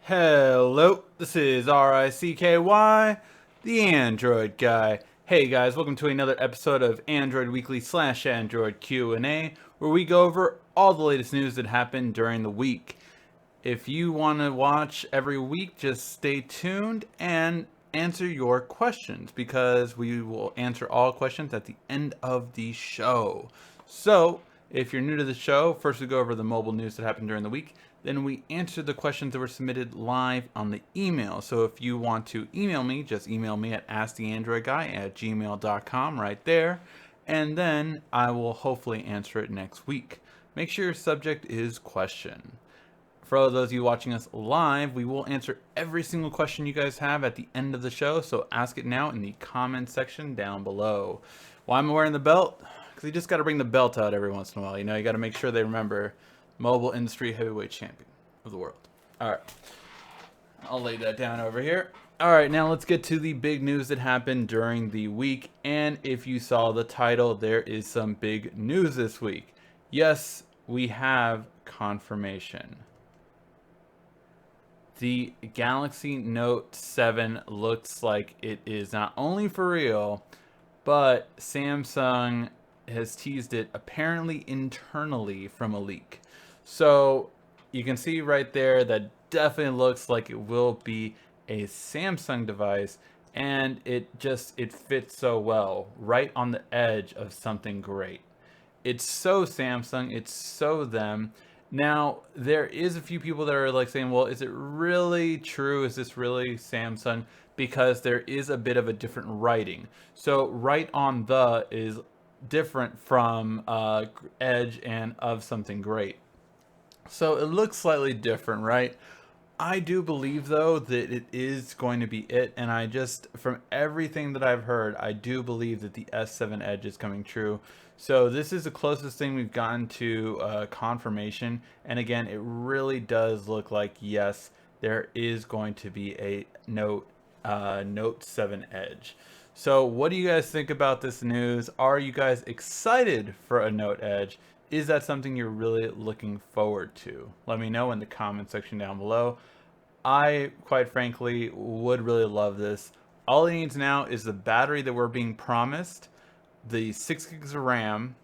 Hello, this is RICKY, the Android Guy. Hey guys, welcome to another episode of Android Weekly / Android Q&A, where we go over all the latest news that happened during the week. If you want to watch every week, just stay tuned and answer your questions, because we will answer all questions at the end of the show. So, if you're new to the show, first we go over the mobile news that happened during the week. Then we answer the questions that were submitted live on the email. So if you want to email me, just email me at asktheandroidguy@gmail.com right there. And then I will hopefully answer it next week. Make sure your subject is question. For those of you watching us live, we will answer every single question you guys have at the end of the show. So ask it now in the comment section down below. Why am I wearing the belt? Because you just got to bring the belt out every once in a while. You know, you got to make sure they remember mobile industry heavyweight champion of the world. All right, I'll lay that down over here. All right, now let's get to the big news that happened during the week. And if you saw the title, there is some big news this week. Yes, we have confirmation. The Galaxy Note 7 looks like it is not only for real, but Samsung has teased it apparently internally from a leak. So you can see right there that definitely looks like it will be a Samsung device, and it fits so well right on the edge of something great. It's so Samsung, it's so them. Now, there is a few people that are like saying, well, is it really true? Is this really Samsung? Because there is a bit of a different writing. So right on the is different from edge and of something great. So it looks slightly different, right? I do believe though that it is going to be it, and I just, from everything that I've heard, I do believe that the S7 Edge is coming true. So this is the closest thing we've gotten to confirmation, and again, it really does look like yes, there is going to be a Note 7 Edge. So what do you guys think about this news? Are you guys excited for a Note Edge? Is that something you're really looking forward to? Let me know in the comment section down below. I, quite frankly, would really love this. All it needs now is the battery that we're being promised, the 6 gigs of RAM,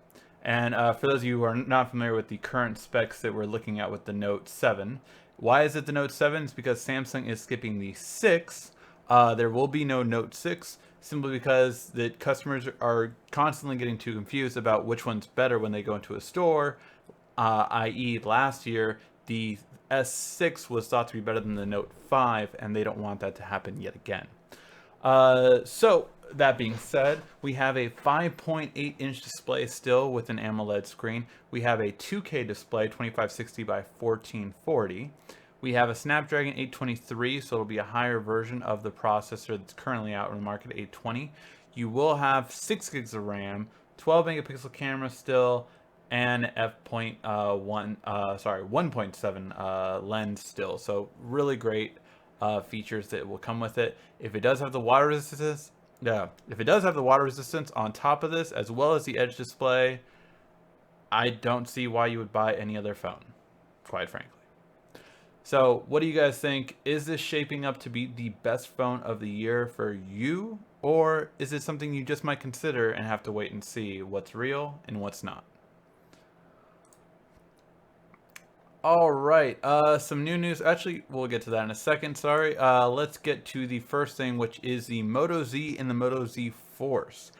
and for those of you who are not familiar with the current specs that we're looking at with the Note 7, why is it the Note 7? It's because Samsung is skipping the 6. There will be no Note 6, simply because the customers are constantly getting too confused about which one's better when they go into a store, i.e. last year, the S6 was thought to be better than the Note 5, and they don't want that to happen yet again. So, that being said, we have a 5.8 inch display still with an AMOLED screen. We have a 2K display, 2560 by 1440. We have a Snapdragon 823, so it'll be a higher version of the processor that's currently out in the market, 820. You will have 6 gigs of RAM, 12 megapixel camera still, and f1.7 lens still. So really great features that will come with it. If it does have the water resistance, on top of this, as well as the Edge display, I don't see why you would buy any other phone, quite frankly. So what do you guys think? Is this shaping up to be the best phone of the year for you? Or is it something you just might consider and have to wait and see what's real and what's not? All right, some new news. Actually, we'll get to that in a second. Sorry. Let's get to the first thing, which is the Moto Z and the Moto Z Force.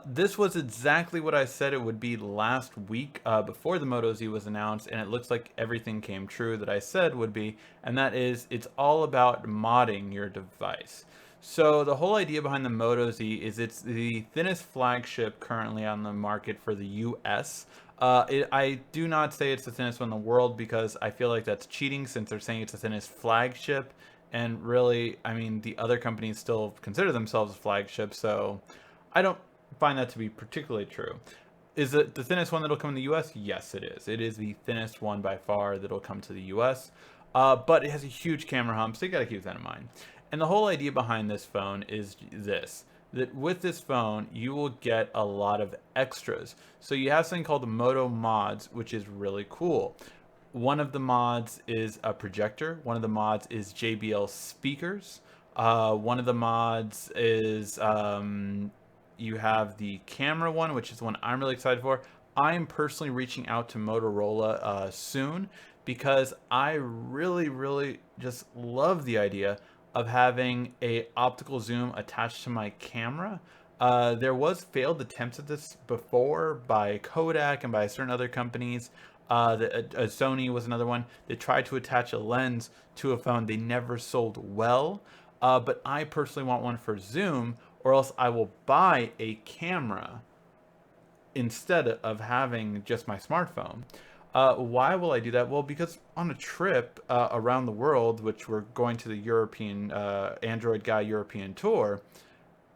This was exactly what I said it would be last week before the Moto Z was announced, and it looks like everything came true that I said would be, and that is it's all about modding your device. So the whole idea behind the Moto Z is it's the thinnest flagship currently on the market for the US. I do not say it's the thinnest one in the world, because I feel like that's cheating, since they're saying it's the thinnest flagship, and really, I mean, the other companies still consider themselves a flagship, so I don't find that to be particularly true. Is it the thinnest one that'll come in the US? Yes, it is. It is the thinnest one by far that'll come to the US. But it has a huge camera hump, so you gotta keep that in mind. And the whole idea behind this phone is this: that with this phone, you will get a lot of extras. So you have something called the Moto Mods, which is really cool. One of the mods is a projector. One of the mods is JBL speakers. One of the mods is you have the camera one, which is the one I'm really excited for. I'm personally reaching out to Motorola soon because I really, really just love the idea of having a optical zoom attached to my camera. There was failed attempts at this before by Kodak and by certain other companies. Sony was another one that tried to attach a lens to a phone. They never sold well. But I personally want one for zoom, or else I will buy a camera instead of having just my smartphone. Why will I do that? Well, because on a trip around the world, which we're going to the European Android Guy European tour,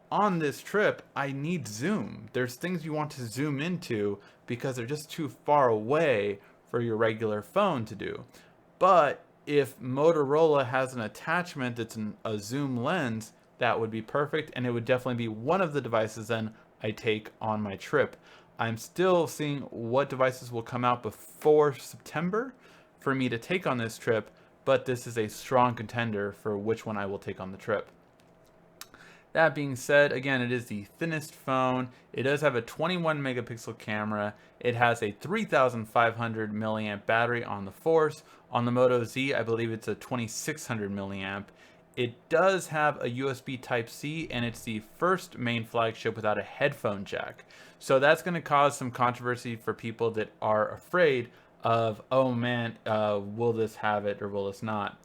on this trip, I need zoom. There's things you want to zoom into because they're just too far away for your regular phone to do. But if Motorola has an attachment that's a zoom lens, that would be perfect, and it would definitely be one of the devices then I take on my trip. I'm still seeing what devices will come out before September for me to take on this trip, but this is a strong contender for which one I will take on the trip. That being said, again, it is the thinnest phone. It does have a 21 megapixel camera. It has a 3,500 milliamp battery on the Force. On the Moto Z, I believe it's a 2,600 milliamp. It does have a USB Type-C, and it's the first main flagship without a headphone jack. So that's going to cause some controversy for people that are afraid of, oh man, will this have it or will this not?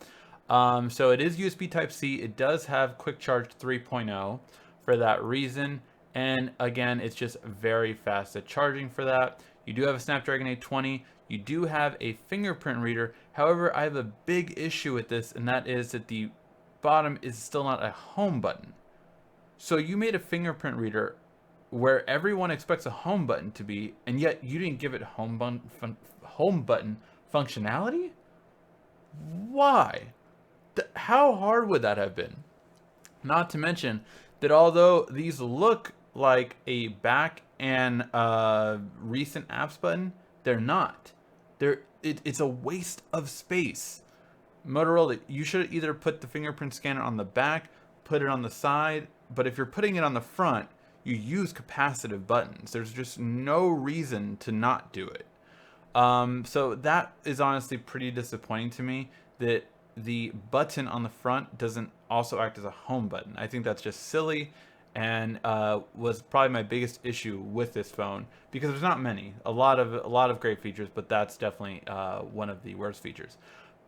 So it is USB Type-C. It does have Quick Charge 3.0 for that reason. And again, it's just very fast at charging for that. You do have a Snapdragon 820. You do have a fingerprint reader. However, I have a big issue with this, and that is that the bottom is still not a home button. So you made a fingerprint reader where everyone expects a home button to be, and yet you didn't give it home button functionality? Why? How hard would that have been? Not to mention that although these look like a back and recent apps button, they're not. It's a waste of space. Motorola, you should either put the fingerprint scanner on the back, put it on the side, but if you're putting it on the front, you use capacitive buttons. There's just no reason to not do it. So that is honestly pretty disappointing to me that the button on the front doesn't also act as a home button. I think that's just silly, and was probably my biggest issue with this phone because there's not many. A lot of great features, but that's definitely one of the worst features.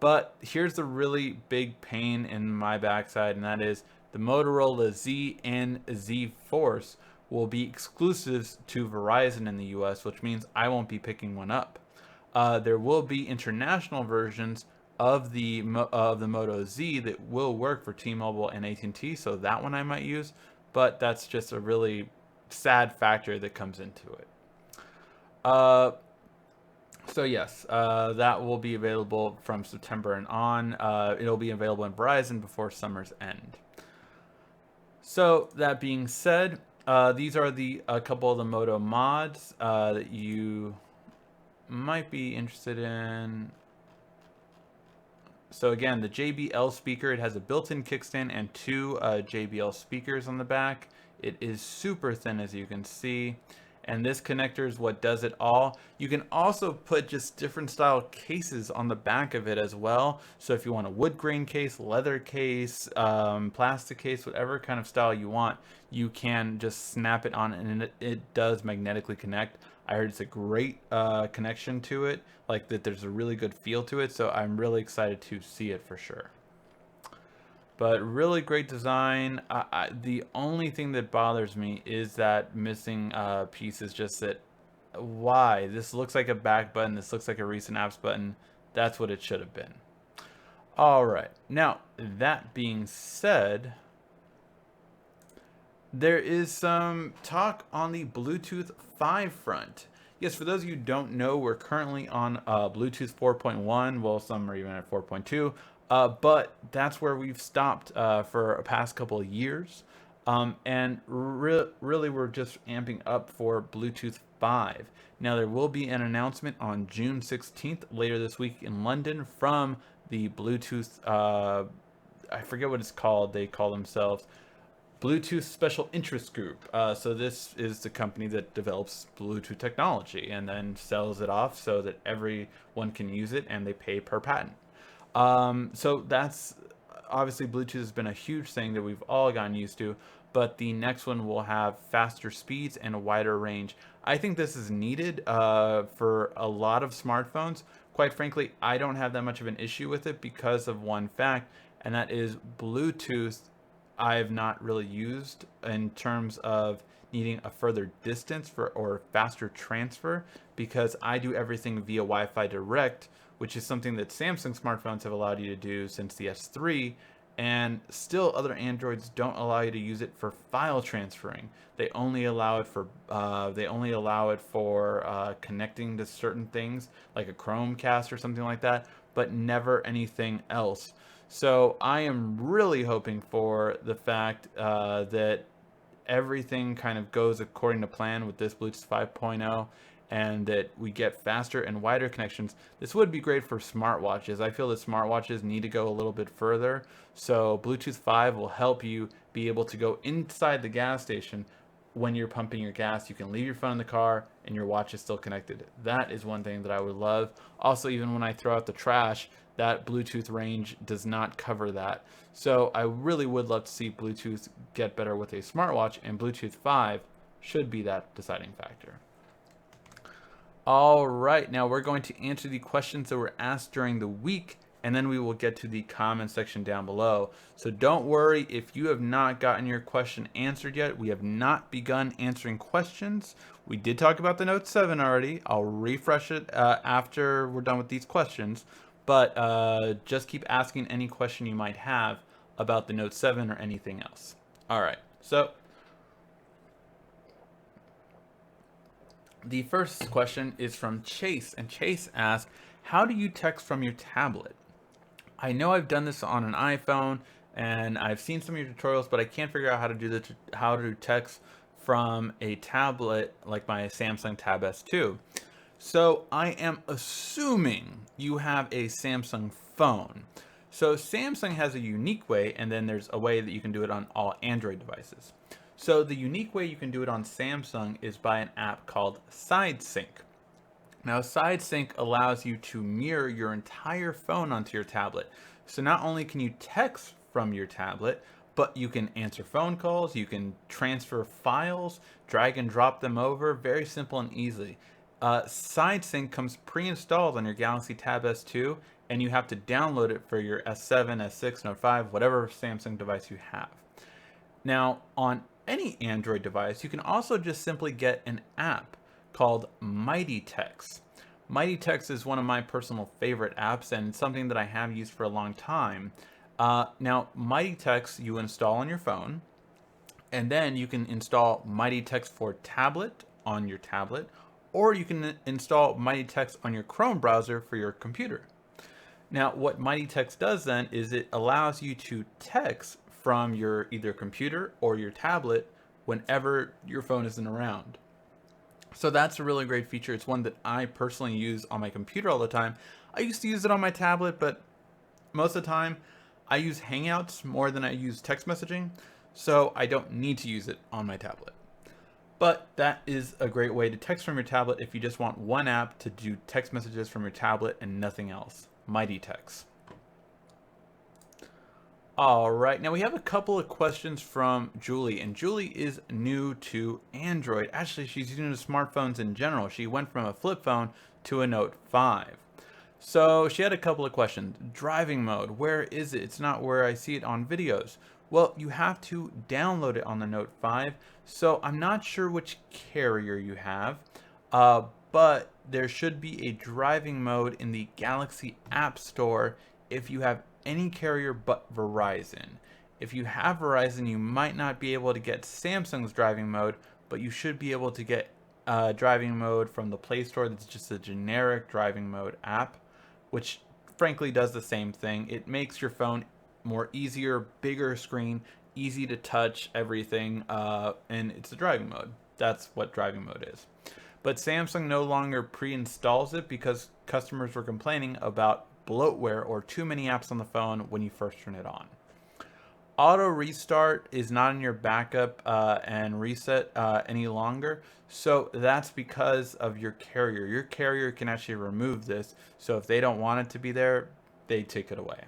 But here's the really big pain in my backside, and that is the Motorola Z and Z Force will be exclusives to Verizon in the US, which means I won't be picking one up. There will be international versions of the Moto Z that will work for T-Mobile and AT&T, so that one I might use, but that's just a really sad factor that comes into it. So yes, that will be available from September and on. It'll be available in Verizon before summer's end. So that being said, these are a couple of the Moto mods that you might be interested in. So again, the JBL speaker, it has a built-in kickstand and two JBL speakers on the back. It is super thin, as you can see. And this connector is what does it all. You can also put just different style cases on the back of it as well. So if you want a wood grain case, leather case, plastic case, whatever kind of style you want, you can just snap it on, and it does magnetically connect. I heard it's a great connection to it, like that there's a really good feel to it, so I'm really excited to see it for sure. But really great design. The only thing that bothers me is that missing piece is just that, why? This looks like a back button, this looks like a recent apps button. That's what it should have been. All right, now that being said, there is some talk on the Bluetooth 5 front. Yes, for those of you who don't know, we're currently on Bluetooth 4.1. Well, some are even at 4.2. But that's where we've stopped for a past couple of years. And really, we're just amping up for Bluetooth 5. Now, there will be an announcement on June 16th, later this week in London, from the Bluetooth, I forget what it's called, they call themselves Bluetooth Special Interest Group. So this is the company that develops Bluetooth technology and then sells it off so that everyone can use it, and they pay per patent. So that's obviously, Bluetooth has been a huge thing that we've all gotten used to, but the next one will have faster speeds and a wider range. I think this is needed for a lot of smartphones. Quite frankly, I don't have that much of an issue with it because of one fact, and that is Bluetooth I've not really used in terms of needing a further distance for or faster transfer, because I do everything via Wi-Fi Direct, which is something that Samsung smartphones have allowed you to do since the S3, and still other Androids don't allow you to use it for file transferring. They only allow it for connecting to certain things like a Chromecast or something like that, but never anything else. So I am really hoping for the fact that everything kind of goes according to plan with this Bluetooth 5.0, and that we get faster and wider connections. This would be great for smartwatches. I feel that smartwatches need to go a little bit further. So Bluetooth 5 will help you be able to go inside the gas station when you're pumping your gas. You can leave your phone in the car and your watch is still connected. That is one thing that I would love. Also, even when I throw out the trash, that Bluetooth range does not cover that. So I really would love to see Bluetooth get better with a smartwatch, and Bluetooth 5 should be that deciding factor. All right, now we're going to answer the questions that were asked during the week, and then we will get to the comment section down below. So don't worry if you have not gotten your question answered yet. We have not begun answering questions. We did talk about the Note 7 already. I'll refresh it after we're done with these questions, but just keep asking any question you might have about the Note 7 or anything else. All right, so the first question is from Chase, and Chase asks, how do you text from your tablet? I know I've done this on an iPhone, and I've seen some of your tutorials, but I can't figure out how to text from a tablet like my Samsung Tab S2. So I am assuming you have a Samsung phone. So Samsung has a unique way, and then there's a way that you can do it on all Android devices. So the unique way you can do it on Samsung is by an app called SideSync. Now, SideSync allows you to mirror your entire phone onto your tablet. So not only can you text from your tablet, but you can answer phone calls, you can transfer files, drag and drop them over, very simple and easy. SideSync comes pre-installed on your Galaxy Tab S2, and you have to download it for your S7, S6, Note 5, whatever Samsung device you have. Now, on any Android device, you can also just simply get an app called MightyText. MightyText is one of my personal favorite apps, and something that I have used for a long time. Now, MightyText you install on your phone, and then you can install MightyText for tablet on your tablet, or you can install MightyText on your Chrome browser for your computer. Now, what MightyText does then is it allows you to text from your either computer or your tablet whenever your phone isn't around. So that's a really great feature. It's one that I personally use on my computer all the time. I used to use it on my tablet, but most of the time I use Hangouts more than I use text messaging, so I don't need to use it on my tablet. But that is a great way to text from your tablet if you just want one app to do text messages from your tablet and nothing else. MightyText. All right, now we have a couple of questions from Julie, and Julie is new to Android. Actually, she's new to smartphones in general. She went from a flip phone to a Note 5. So she had a couple of questions. Driving mode, where is it? It's not where I see it on videos. Well, you have to download it on the Note 5, so I'm not sure which carrier you have, but there should be a driving mode in the Galaxy App Store if you have any carrier but Verizon. If you have Verizon, you might not be able to get Samsung's driving mode, but you should be able to get driving mode from the Play Store. That's just a generic driving mode app, which frankly does the same thing. It makes your phone more easier, bigger screen, easy to touch everything, and it's a driving mode. That's what driving mode is. but Samsung no longer pre-installs it because customers were complaining about bloatware or too many apps on the phone when you first turn it on. Auto restart is not in your backup and reset any longer. So that's because of your carrier. Your carrier can actually remove this. So if they don't want it to be there, they take it away.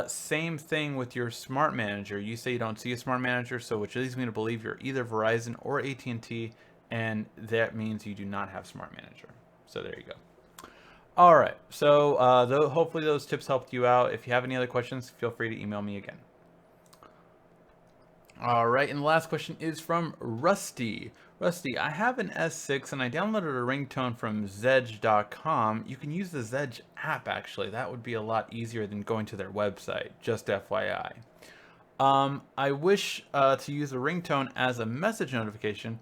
Same thing with your smart manager. You say you don't see a smart manager, so which leads me to believe you're either Verizon or AT&T, and that means you do not have smart manager. So there you go. All right. So hopefully those tips helped you out. If you have any other questions, feel free to email me again. All right, and the last question is from Rusty. Rusty, I have an S6 and I downloaded a ringtone from Zedge.com. You can use the Zedge app, actually. That would be a lot easier than going to their website, just FYI. I wish to use a ringtone as a message notification,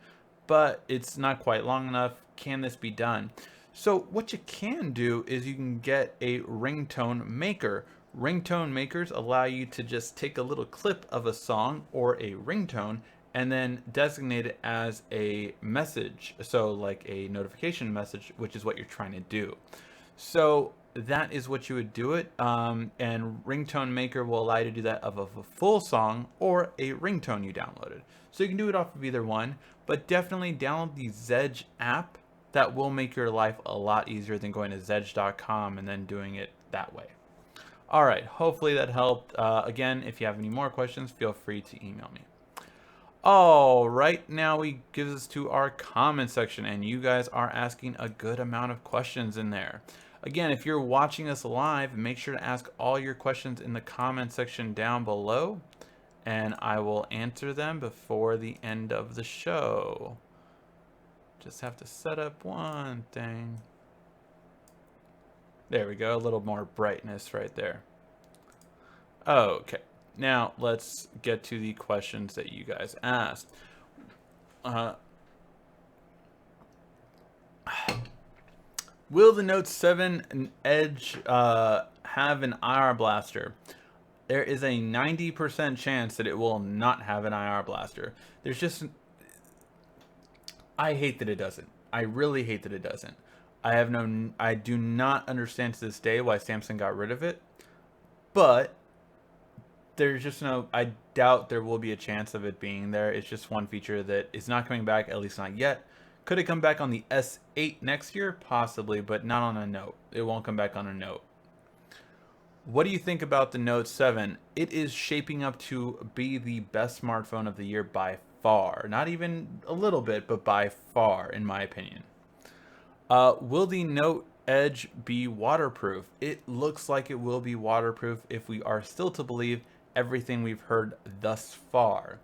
but it's not quite long enough. Can this be done? So what you can do is you can get a ringtone maker. Ringtone makers allow you to just take a little clip of a song or a ringtone and then designate it as a message. So like a notification message, which is what you're trying to do. So that is what you would do it. And Ringtone Maker will allow you to do that of a full song or a ringtone you downloaded. So you can do it off of either one, but definitely download the Zedge app. That will make your life a lot easier than going to Zedge.com and then doing it that way. All right, hopefully that helped. Again, if you have any more questions, feel free to email me. All right, now we gives us to our comment section, and you guys are asking a good amount of questions in there. Again, if you're watching us live, make sure to ask all your questions in the comment section down below, and I will answer them before the end of the show. Just have to set up one thing. There we go, a little more brightness right there. Okay, now let's get to the questions that you guys asked. Will the Note 7 Edge have an IR blaster? There is a 90% chance that it will not have an IR blaster. There's just... I hate that it doesn't. I really hate that it doesn't. I do not understand to this day why Samsung got rid of it, but there's just I doubt there will be a chance of it being there. It's just one feature that is not coming back, at least not yet. Could it come back on the S8 next year? Possibly, but not on a Note. It won't come back on a Note. What do you think about the Note 7? It is shaping up to be the best smartphone of the year by far. Not even a little bit, but by far, in my opinion. Will the Note Edge be waterproof? It looks like it will be waterproof if we are still to believe everything we've heard thus far.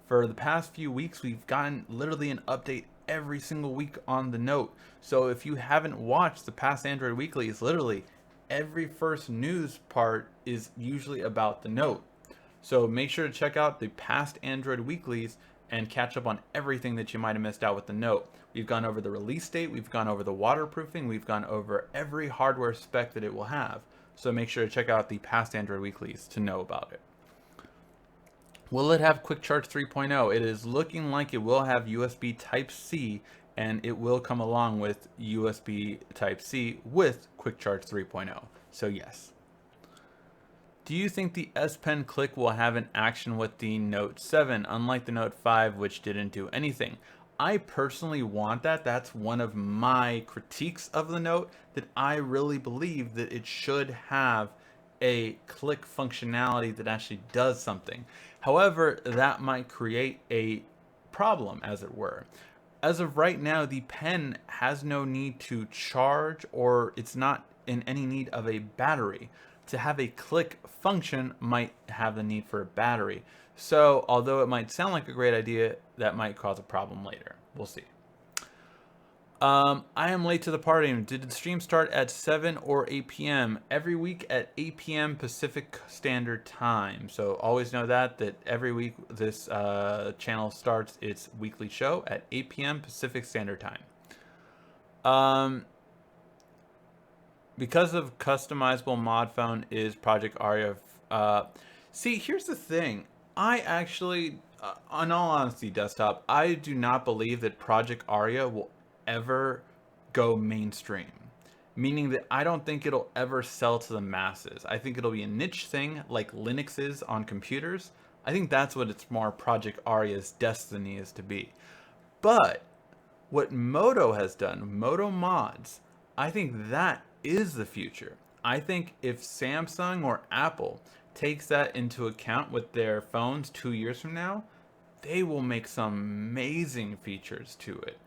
For the past few weeks, we've gotten literally an update every single week on the Note. So if you haven't watched the past Android Weeklies, literally every first news part is usually about the Note. So make sure to check out the past Android Weeklies and catch up on everything that you might have missed out with the Note. We've gone over the release date, we've gone over the waterproofing, we've gone over every hardware spec that it will have. So make sure to check out the past Android Weeklies to know about it. Will it have Quick Charge 3.0? It is looking like it will have USB Type-C, and it will come along with USB Type-C with Quick Charge 3.0. So yes. Do you think the S Pen Click will have an action with the Note 7, unlike the Note 5, which didn't do anything? I personally want that. That's one of my critiques of the Note, that I really believe that it should have a click functionality that actually does something. However, that might create a problem, as it were. As of right now, the pen has no need to charge, or it's not in any need of a battery. To have a click function might have the need for a battery. So, although it might sound like a great idea, that might cause a problem later. We'll see. I am late to the party. Did the stream start at 7 or 8 p.m.? Every week at 8 p.m. Pacific Standard Time. So always know that every week this channel starts its weekly show at 8 p.m. Pacific Standard Time. Because of customizable mod phone is Project Aria. See, here's the thing. I actually, in all honesty, Desktop, I do not believe that Project Aria will ever go mainstream. Meaning that I don't think it'll ever sell to the masses. I think it'll be a niche thing like Linux is on computers. I think that's what its more Project Aria's destiny is to be. But what Moto has done, Moto mods, I think that is the future. I think if Samsung or Apple takes that into account with their phones 2 years from now, they will make some amazing features to it.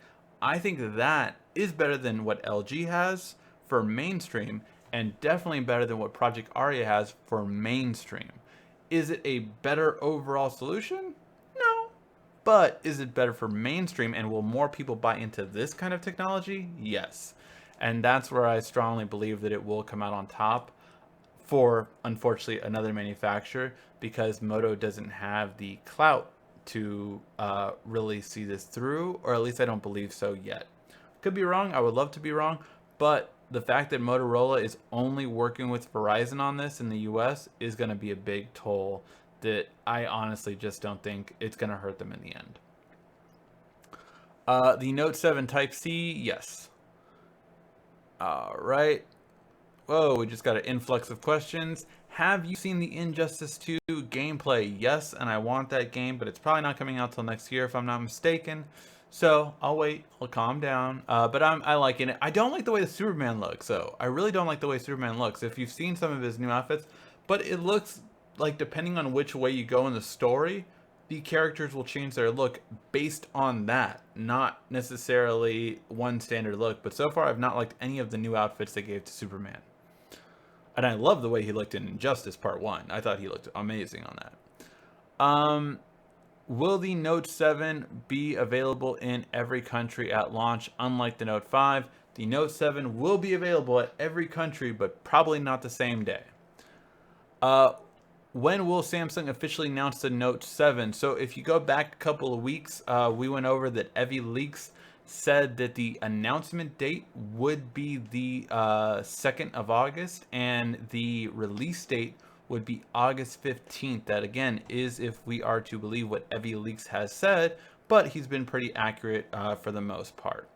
I think that is better than what LG has for mainstream, and definitely better than what Project Aria has for mainstream. Is it a better overall solution? No. But is it better for mainstream, and will more people buy into this kind of technology? Yes. And that's where I strongly believe that it will come out on top for, unfortunately, another manufacturer, because Moto doesn't have the clout to really see this through, or at least I don't believe so yet. Could be wrong. I would love to be wrong, but the fact that Motorola is only working with Verizon on this in the US is going to be a big toll that I honestly just don't think it's going to hurt them in the end. The Note 7 Type-C, yes. All right. Whoa, we just got an influx of questions. Have you seen the Injustice 2 gameplay? Yes, and I want that game, but it's probably not coming out till next year if I'm not mistaken. So I'll wait. I'll calm down. But I liking it. I don't like the way the Superman looks, though. I really don't like the way Superman looks. If you've seen some of his new outfits, but it looks like depending on which way you go in the story, the characters will change their look based on that, not necessarily one standard look. But so far, I've not liked any of the new outfits they gave to Superman. And I love the way he looked in Injustice Part 1. I thought he looked amazing on that. Will the Note 7 be available in every country at launch? Unlike the Note 5, the Note 7 will be available at every country, but probably not the same day. When will Samsung officially announce the Note 7? So if you go back a couple of weeks, we went over that Evie Leaks said that the announcement date would be the 2nd of August, and the release date would be August 15th. That, again, is if we are to believe what Evie Leaks has said, but he's been pretty accurate for the most part.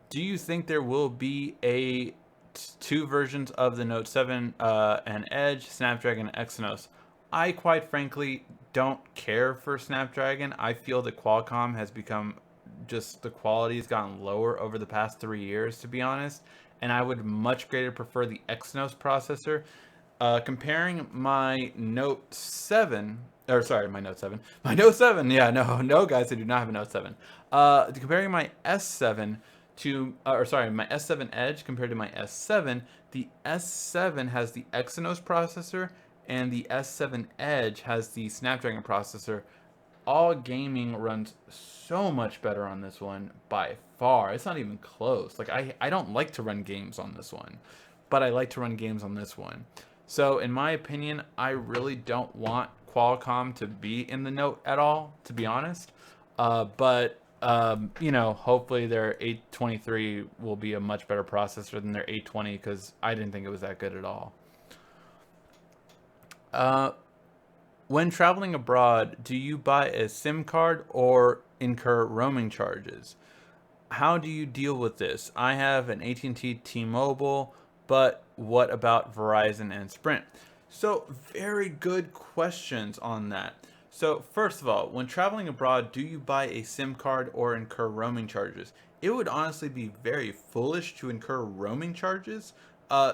Do you think there will be two versions of the Note 7 and Edge, Snapdragon and Exynos? I quite frankly don't care for Snapdragon. I feel that Qualcomm has become just, the quality has gotten lower over the past 3 years, to be honest, and I would much greater prefer the Exynos processor. Comparing my Note 7, or sorry, my Note 7, yeah, no guys, I do not have a Note 7. Comparing my S7 to, my S7 Edge compared to my S7, the S7 has the Exynos processor, and the S7 Edge has the Snapdragon processor. All gaming runs so much better on this one by far. It's not even close. Like, I don't like to run games on this one, but I like to run games on this one. So in my opinion, I really don't want Qualcomm to be in the Note at all, to be honest. But you know, hopefully their 823 will be a much better processor than their 820, because I didn't think it was that good at all. When traveling abroad, do you buy a SIM card or incur roaming charges? How do you deal with this? I have an AT&T T-Mobile, but what about Verizon and Sprint? So very good questions on that. So first of all, when traveling abroad, do you buy a SIM card or incur roaming charges? It would honestly be very foolish to incur roaming charges,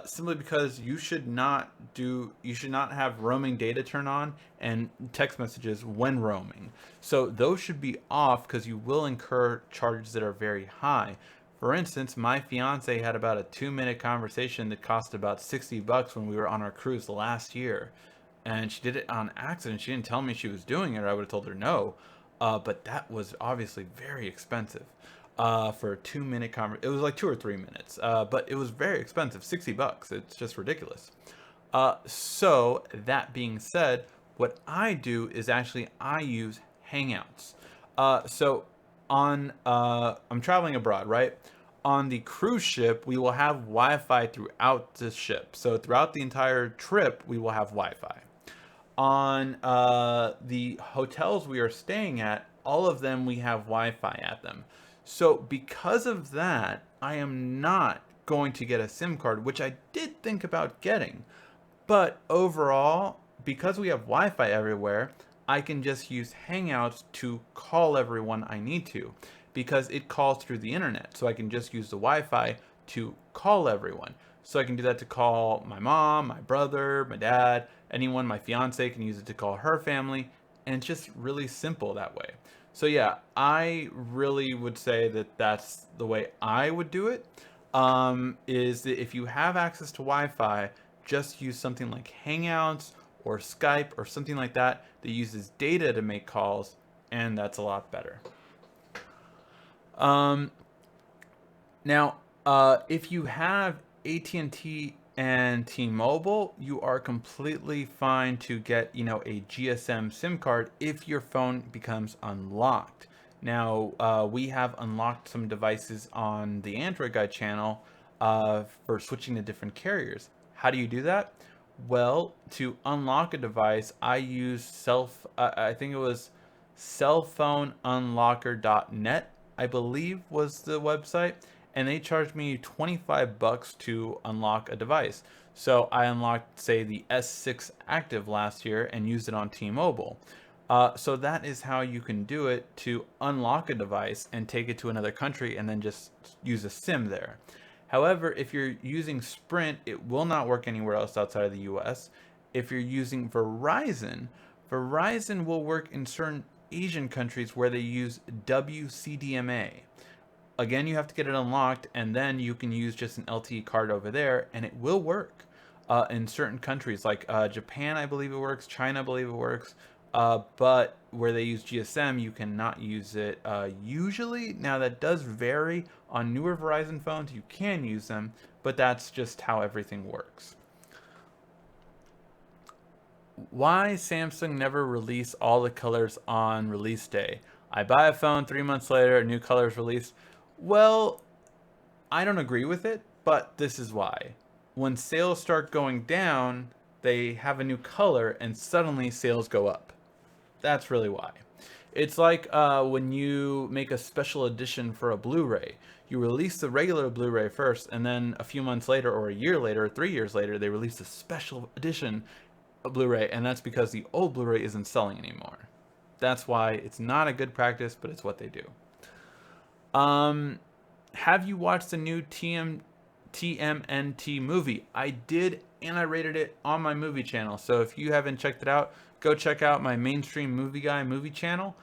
simply because you should not have roaming data turn on and text messages when roaming. So those should be off, because you will incur charges that are very high. For instance, my fiance had about a 2-minute conversation that cost about $60 when we were on our cruise last year. And she did it on accident. She didn't tell me she was doing it, or I would have told her no. But that was obviously very expensive for a 2-minute conversation. It was like 2 or 3 minutes, but it was very expensive, $60. It's just ridiculous. So that being said, what I do is actually I use Hangouts. So on I'm traveling abroad, right? On the cruise ship, we will have Wi-Fi throughout the ship. So throughout the entire trip, we will have Wi-Fi. On the hotels we are staying at, all of them we have Wi-Fi at them. So because of that, I am not going to get a SIM card, which I did think about getting. But overall, because we have Wi-Fi everywhere, I can just use Hangouts to call everyone I need to, because it calls through the internet. So I can just use the Wi-Fi to call everyone. So I can do that to call my mom, my brother, my dad, anyone. My fiance can use it to call her family, and it's just really simple that way. So yeah, I really would say that that's the way I would do it. Is that if you have access to Wi-Fi, just use something like Hangouts or Skype or something like that that uses data to make calls, and that's a lot better. Um, Now, if you have AT&T and T-Mobile, you are completely fine to get, a GSM SIM card if your phone becomes unlocked. Now, we have unlocked some devices on the Android Guide channel for switching to different carriers. How do you do that? Well, to unlock a device, I use I think it was cellphoneunlocker.net, I believe was the website, and they charged me $25 to unlock a device. So I unlocked, say, the S6 Active last year and used it on T-Mobile. So that is how you can do it to unlock a device and take it to another country and then just use a SIM there. However, if you're using Sprint, it will not work anywhere else outside of the US. If you're using Verizon, Verizon will work in certain Asian countries where they use WCDMA. Again, you have to get it unlocked, and then you can use just an LTE card over there, and it will work in certain countries like Japan. I believe it works. China, I believe it works. But where they use GSM, you cannot use it usually. Now that does vary on newer Verizon phones. You can use them, but that's just how everything works. Why Samsung never release all the colors on release day? I buy a phone 3 months later, a new color is released. Well, I don't agree with it, but this is why. When sales start going down, they have a new color and suddenly sales go up. That's really why. It's like when you make a special edition for a Blu-ray. You release the regular Blu-ray first, and then a few months later, or a year later, or 3 years later, they release a special edition of Blu-ray, and that's because the old Blu-ray isn't selling anymore. That's why it's not a good practice, but it's what they do. Have you watched the new TMNT movie? I did, and I rated it on my movie channel. So if you haven't checked it out, go check out my Mainstream Movie Guy movie channel,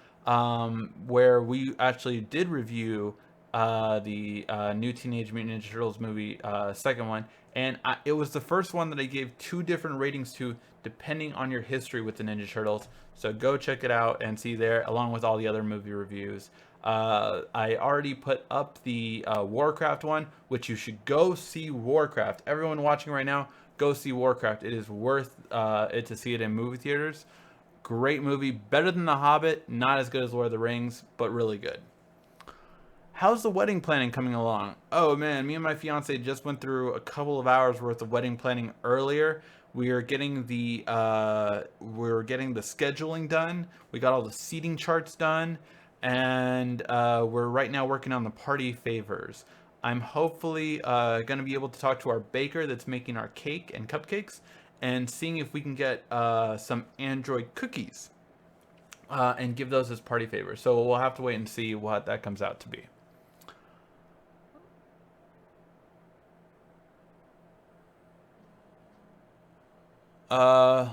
where we actually did review the new Teenage Mutant Ninja Turtles movie, second one. And it was the first one that I gave 2 different ratings to, depending on your history with the Ninja Turtles. So go check it out and see there, along with all the other movie reviews. I already put up the Warcraft one, which you should go see Warcraft. Everyone watching right now, go see Warcraft. It is worth it to see it in movie theaters. Great movie, better than The Hobbit, not as good as Lord of the Rings, but really good. How's the wedding planning coming along? Oh man, me and my fiance just went through a couple of hours worth of wedding planning earlier. We are getting the scheduling done. We got all the seating charts done, and we're right now working on the party favors. I'm hopefully going to be able to talk to our baker that's making our cake and cupcakes, and seeing if we can get some Android cookies and give those as party favors. So we'll have to wait and see what that comes out to be.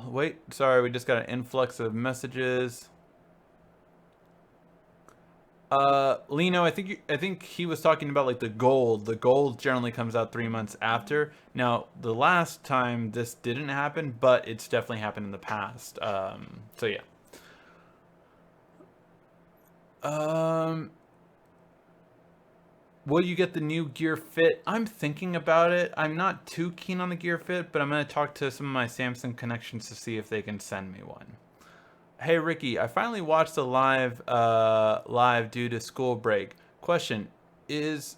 Wait, sorry, we just got an influx of messages. Lino, I think he was talking about like the gold. The gold generally comes out 3 months after. Now, the last time this didn't happen, but it's definitely happened in the past. So yeah. Um, will you get the new Gear Fit? I'm thinking about it. I'm not too keen on the Gear Fit, but I'm gonna talk to some of my Samsung connections to see if they can send me one. Hey Ricky, I finally watched the live due to school break. Question is,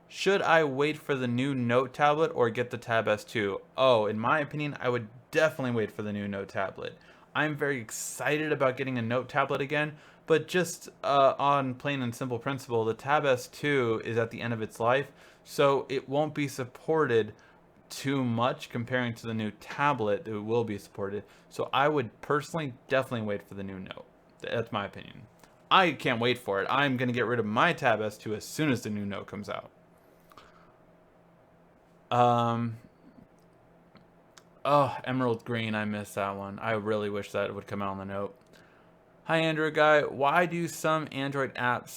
should I wait for the new Note tablet or get the Tab S2? Oh, in my opinion, I would definitely wait for the new Note tablet. I'm very excited about getting a Note tablet again, but just on plain and simple principle, the Tab S2 is at the end of its life, so it won't be supported too much comparing to the new tablet that will be supported. So I would personally definitely wait for the new Note. That's my opinion. I can't wait for it. I'm going to get rid of my Tab S2 as soon as the new Note comes out. Oh, Emerald Green, I missed that one. I really wish that would come out on the Note. Hi, Android guy. Why do some Android apps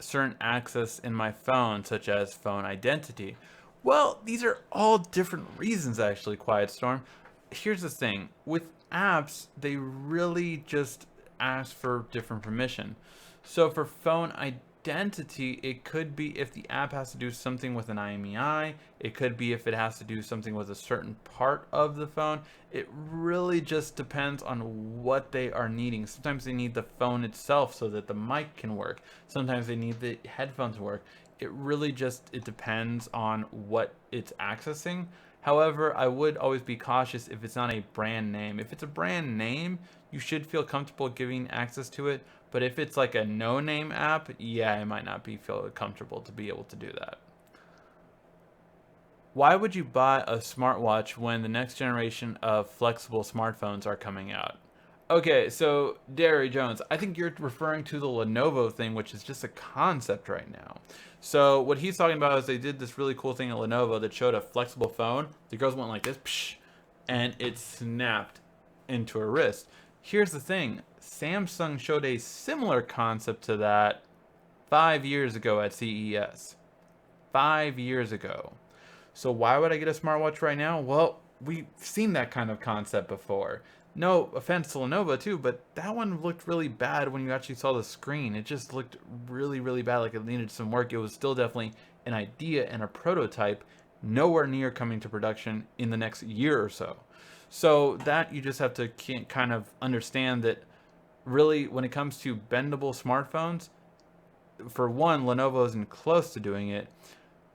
certain access in my phone, such as phone identity? Well, these are all different reasons, actually, Quiet Storm. Here's the thing. With apps, they really just ask for different permission. So for phone identity, it could be if the app has to do something with an IMEI. It could be if it has to do something with a certain part of the phone. It really just depends on what they are needing. Sometimes they need the phone itself so that the mic can work. Sometimes they need the headphones to work. It depends on what it's accessing. However, I would always be cautious if it's not a brand name. If it's a brand name, you should feel comfortable giving access to it. But if it's like a no-name app, yeah, I might not feel comfortable to be able to do that. Why would you buy a smartwatch when the next generation of flexible smartphones are coming out? Okay, so Derry Jones, I think you're referring to the Lenovo thing, which is just a concept right now. So what he's talking about is they did this really cool thing at Lenovo that showed a flexible phone. The girls went like this, psh, and it snapped into her wrist. Here's the thing, Samsung showed a similar concept to that 5 years ago at CES. 5 years ago. So why would I get a smartwatch right now? Well, we've seen that kind of concept before. No offense to Lenovo too, but that one looked really bad when you actually saw the screen. It just looked really, really bad, like it needed some work. It was still definitely an idea and a prototype, nowhere near coming to production in the next year or so. So that you just have to kind of understand that really when it comes to bendable smartphones, for one, Lenovo isn't close to doing it.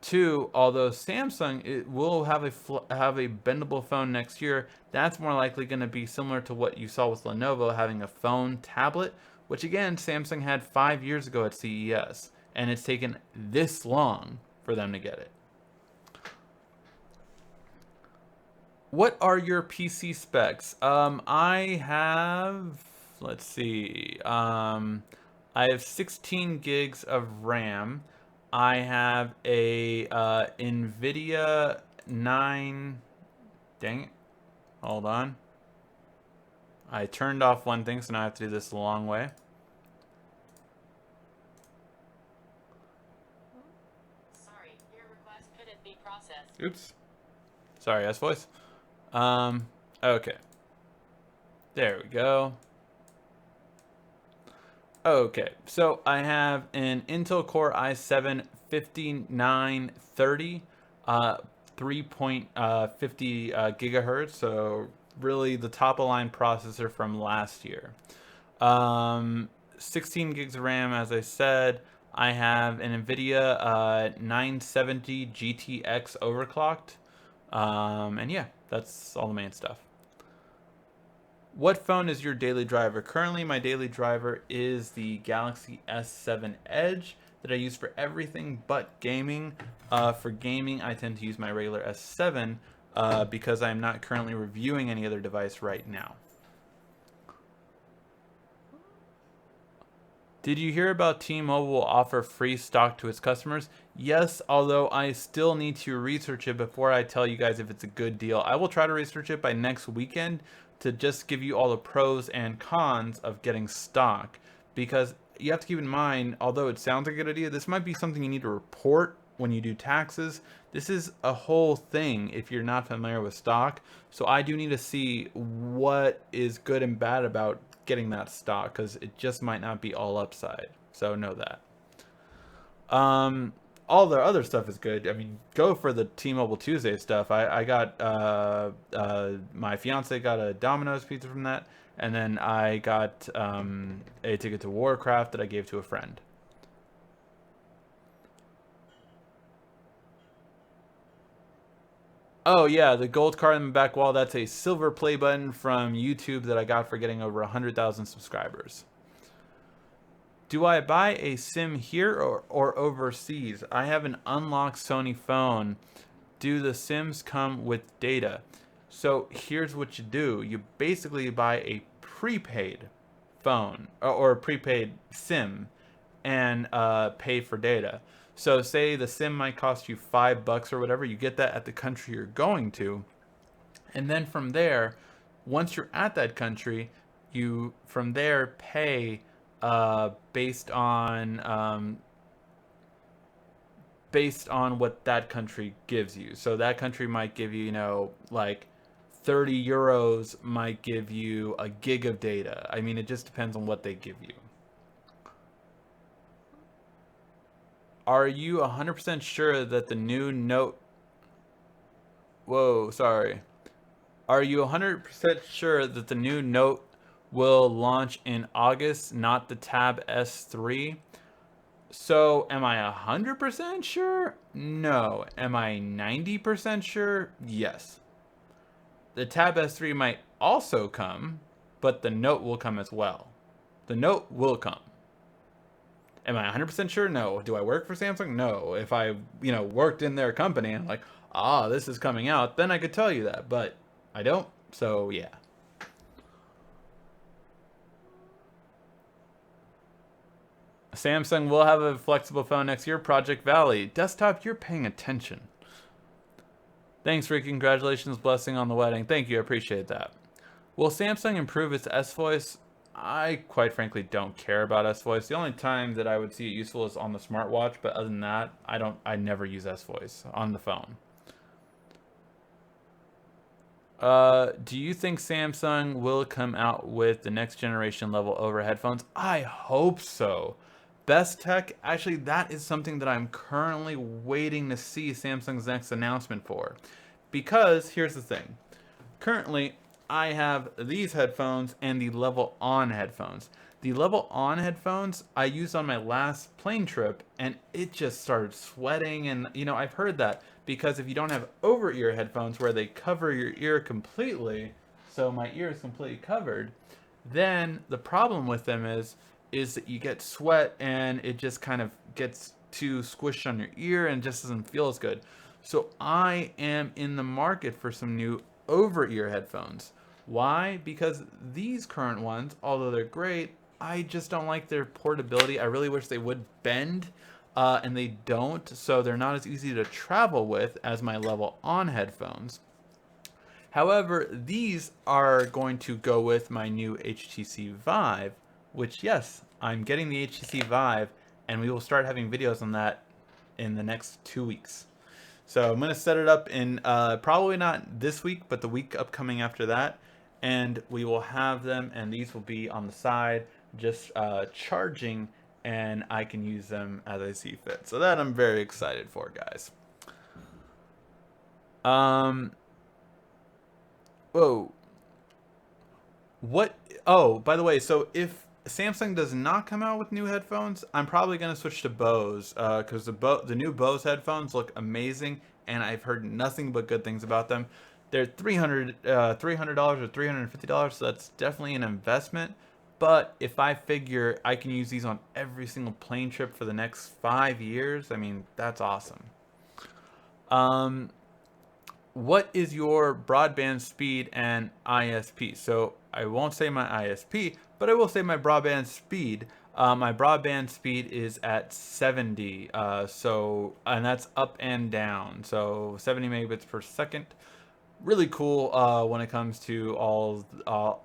Two, although Samsung will have a bendable phone next year, that's more likely going to be similar to what you saw with Lenovo having a phone tablet, which again Samsung had 5 years ago at CES, and it's taken this long for them to get it. What are your PC specs? I have, let's see, I have 16 gigs of RAM. I have a NVIDIA 9, dang it, hold on. I turned off one thing, so now I have to do this the long way. Sorry, your request couldn't be processed. Oops. Sorry, S-Voice. Okay. There we go. Okay, so I have an Intel Core i7-5930, 3.50 gigahertz, so really the top of line processor from last year. 16 gigs of RAM, as I said. I have an NVIDIA 970 GTX overclocked, and yeah, that's all the main stuff. What phone is your daily driver? Currently, my daily driver is the Galaxy S7 Edge that I use for everything but gaming. For gaming, I tend to use my regular S7 because I'm not currently reviewing any other device right now. Did you hear about T-Mobile will offer free stock to its customers? Yes, although I still need to research it before I tell you guys if it's a good deal. I will try to research it by next weekend to just give you all the pros and cons of getting stock, because you have to keep in mind, although it sounds like a good idea, this might be something you need to report when you do taxes. This is a whole thing if you're not familiar with stock. So I do need to see what is good and bad about getting that stock, because it just might not be all upside. So know that. All the other stuff is good. I mean, go for the T-Mobile Tuesday stuff. I got my fiance got a Domino's pizza from that, and then I got a ticket to Warcraft that I gave to a friend. Oh yeah, the gold card in the back wall, that's a silver play button from YouTube that I got for getting over 100,000 subscribers. Do I buy a SIM here or overseas? I have an unlocked Sony phone. Do the SIMs come with data? So here's what you do. You basically buy a prepaid phone or a prepaid SIM and pay for data. So say the SIM might cost you $5 or whatever. You get that at the country you're going to, and then from there, once you're at that country, you from there pay based on based on what that country gives you. So that country might give you, like 30 euros might give you a gig of data. I mean, it just depends on what they give you. Are you 100% sure that the new Note... Whoa, sorry. Are you 100% sure that the new Note will launch in August, not the Tab S3? So, am I 100% sure? No. Am I 90% sure? Yes. The Tab S3 might also come, but the Note will come as well. The Note will come. Am I 100% sure? No. Do I work for Samsung? No. If I, worked in their company and like, this is coming out, then I could tell you that, but I don't. So, yeah. Samsung will have a flexible phone next year. Project Valley. Desktop, you're paying attention. Thanks, Ricky. Congratulations. Blessing on the wedding. Thank you. I appreciate that. Will Samsung improve its S-Voice? I quite frankly don't care about S-Voice. The only time that I would see it useful is on the smartwatch, but other than that, I never use S-Voice on the phone. Do you think Samsung will come out with the next generation level over headphones? I hope so. Best Tech, actually, that is something that I'm currently waiting to see Samsung's next announcement for. Because, here's the thing. Currently, I have these headphones and the level on headphones. The level on headphones I used on my last plane trip, and it just started sweating, and I've heard that because if you don't have over-ear headphones where they cover your ear completely, so my ear is completely covered, then the problem with them is that you get sweat and it just kind of gets too squished on your ear and just doesn't feel as good. So I am in the market for some new over-ear headphones. Why? Because these current ones, although they're great, I just don't like their portability. I really wish they would bend, and they don't, so they're not as easy to travel with as my level on headphones. However, these are going to go with my new HTC Vive, which, yes, I'm getting the HTC Vive, and we will start having videos on that in the next 2 weeks. So I'm going to set it up in probably not this week, but the week upcoming after that. And we will have them, and these will be on the side, just charging, and I can use them as I see fit. So that I'm very excited for, guys. Whoa. What? Oh, by the way, so if Samsung does not come out with new headphones, I'm probably going to switch to Bose because the new Bose headphones look amazing, and I've heard nothing but good things about them. They're $300 or $350, so that's definitely an investment. But if I figure I can use these on every single plane trip for the next 5 years, I mean, that's awesome. What is your broadband speed and ISP? So I won't say my ISP, but I will say my broadband speed. My broadband speed is at 70, and that's up and down. So 70 megabits per second. Really cool when it comes to all.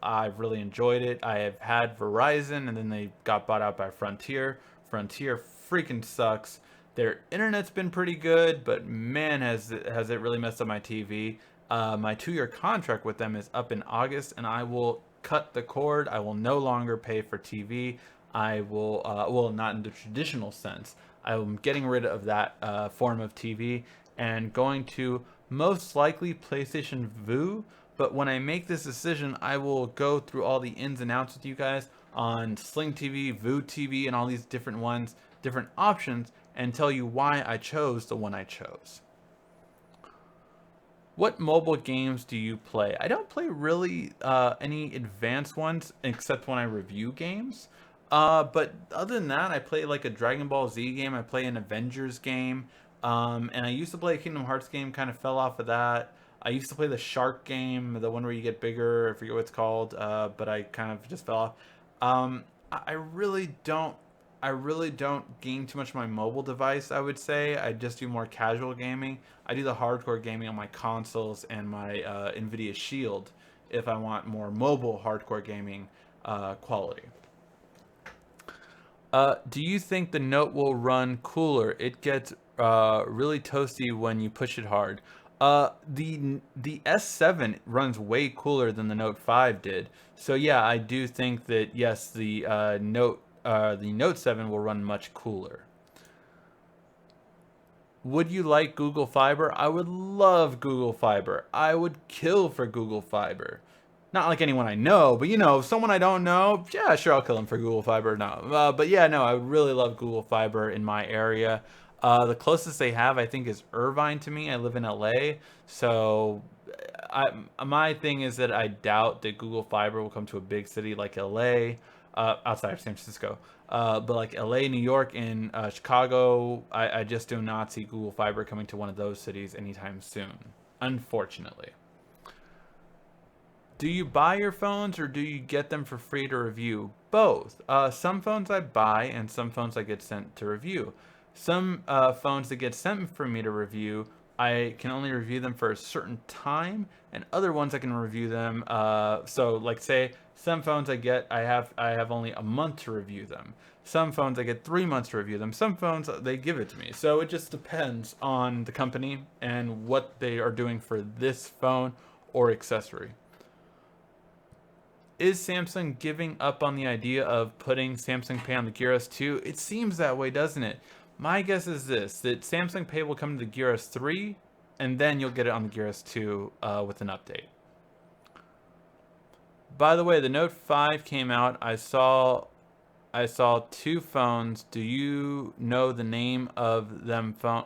I've really enjoyed it. I have had Verizon, and then they got bought out by Frontier. Frontier freaking sucks. Their internet's been pretty good, but man, has it really messed up my TV. My 2-year contract with them is up in August, and I will cut the cord. I will no longer pay for TV. I will, well, not in the traditional sense. I'm getting rid of that form of TV and going to most likely PlayStation Vue. But when I make this decision, I will go through all the ins and outs with you guys on Sling TV, Vue TV, and all these different ones, different options, and tell you why I chose the one I chose. What mobile games do you play? I don't play really any advanced ones except when I review games. But other than that, I play like a Dragon Ball Z game. I play an Avengers game. And I used to play a Kingdom Hearts game, kind of fell off of that. I used to play the Shark game, the one where you get bigger. I forget what it's called, but I kind of just fell off. I really don't. I really don't game too much on my mobile device. I would say I just do more casual gaming. I do the hardcore gaming on my consoles and my Nvidia Shield if I want more mobile hardcore gaming quality. Do you think the Note will run cooler? It gets really toasty when you push it hard. The S7 runs way cooler than the Note 5 did. So yeah, I do think that yes, the Note 7 will run much cooler. Would you like Google Fiber? I would love Google Fiber. I would kill for Google Fiber. Not like anyone I know, but someone I don't know, yeah, sure, I'll kill him for Google Fiber. No, but yeah, no, I would really love Google Fiber in my area. The closest they have, I think, is Irvine to me. I live in LA, so my thing is that I doubt that Google Fiber will come to a big city like LA, outside of San Francisco. But like LA, New York, and Chicago, I just do not see Google Fiber coming to one of those cities anytime soon, unfortunately. Do you buy your phones or do you get them for free to review? Both. Some phones I buy and some phones I get sent to review. Some phones that get sent for me to review, I can only review them for a certain time, and other ones I can review them. So, like, say some phones I have only a month to review them. Some phones I get 3 months to review them. Some phones they give it to me. So it just depends on the company and what they are doing for this phone or accessory. Is Samsung giving up on the idea of putting Samsung Pay on the Gear S2? It seems that way, doesn't it? My guess is this, that Samsung Pay will come to the Gear S3, and then you'll get it on the Gear S2 with an update. By the way, the Note 5 came out. I saw two phones. Do you know the name of them phone?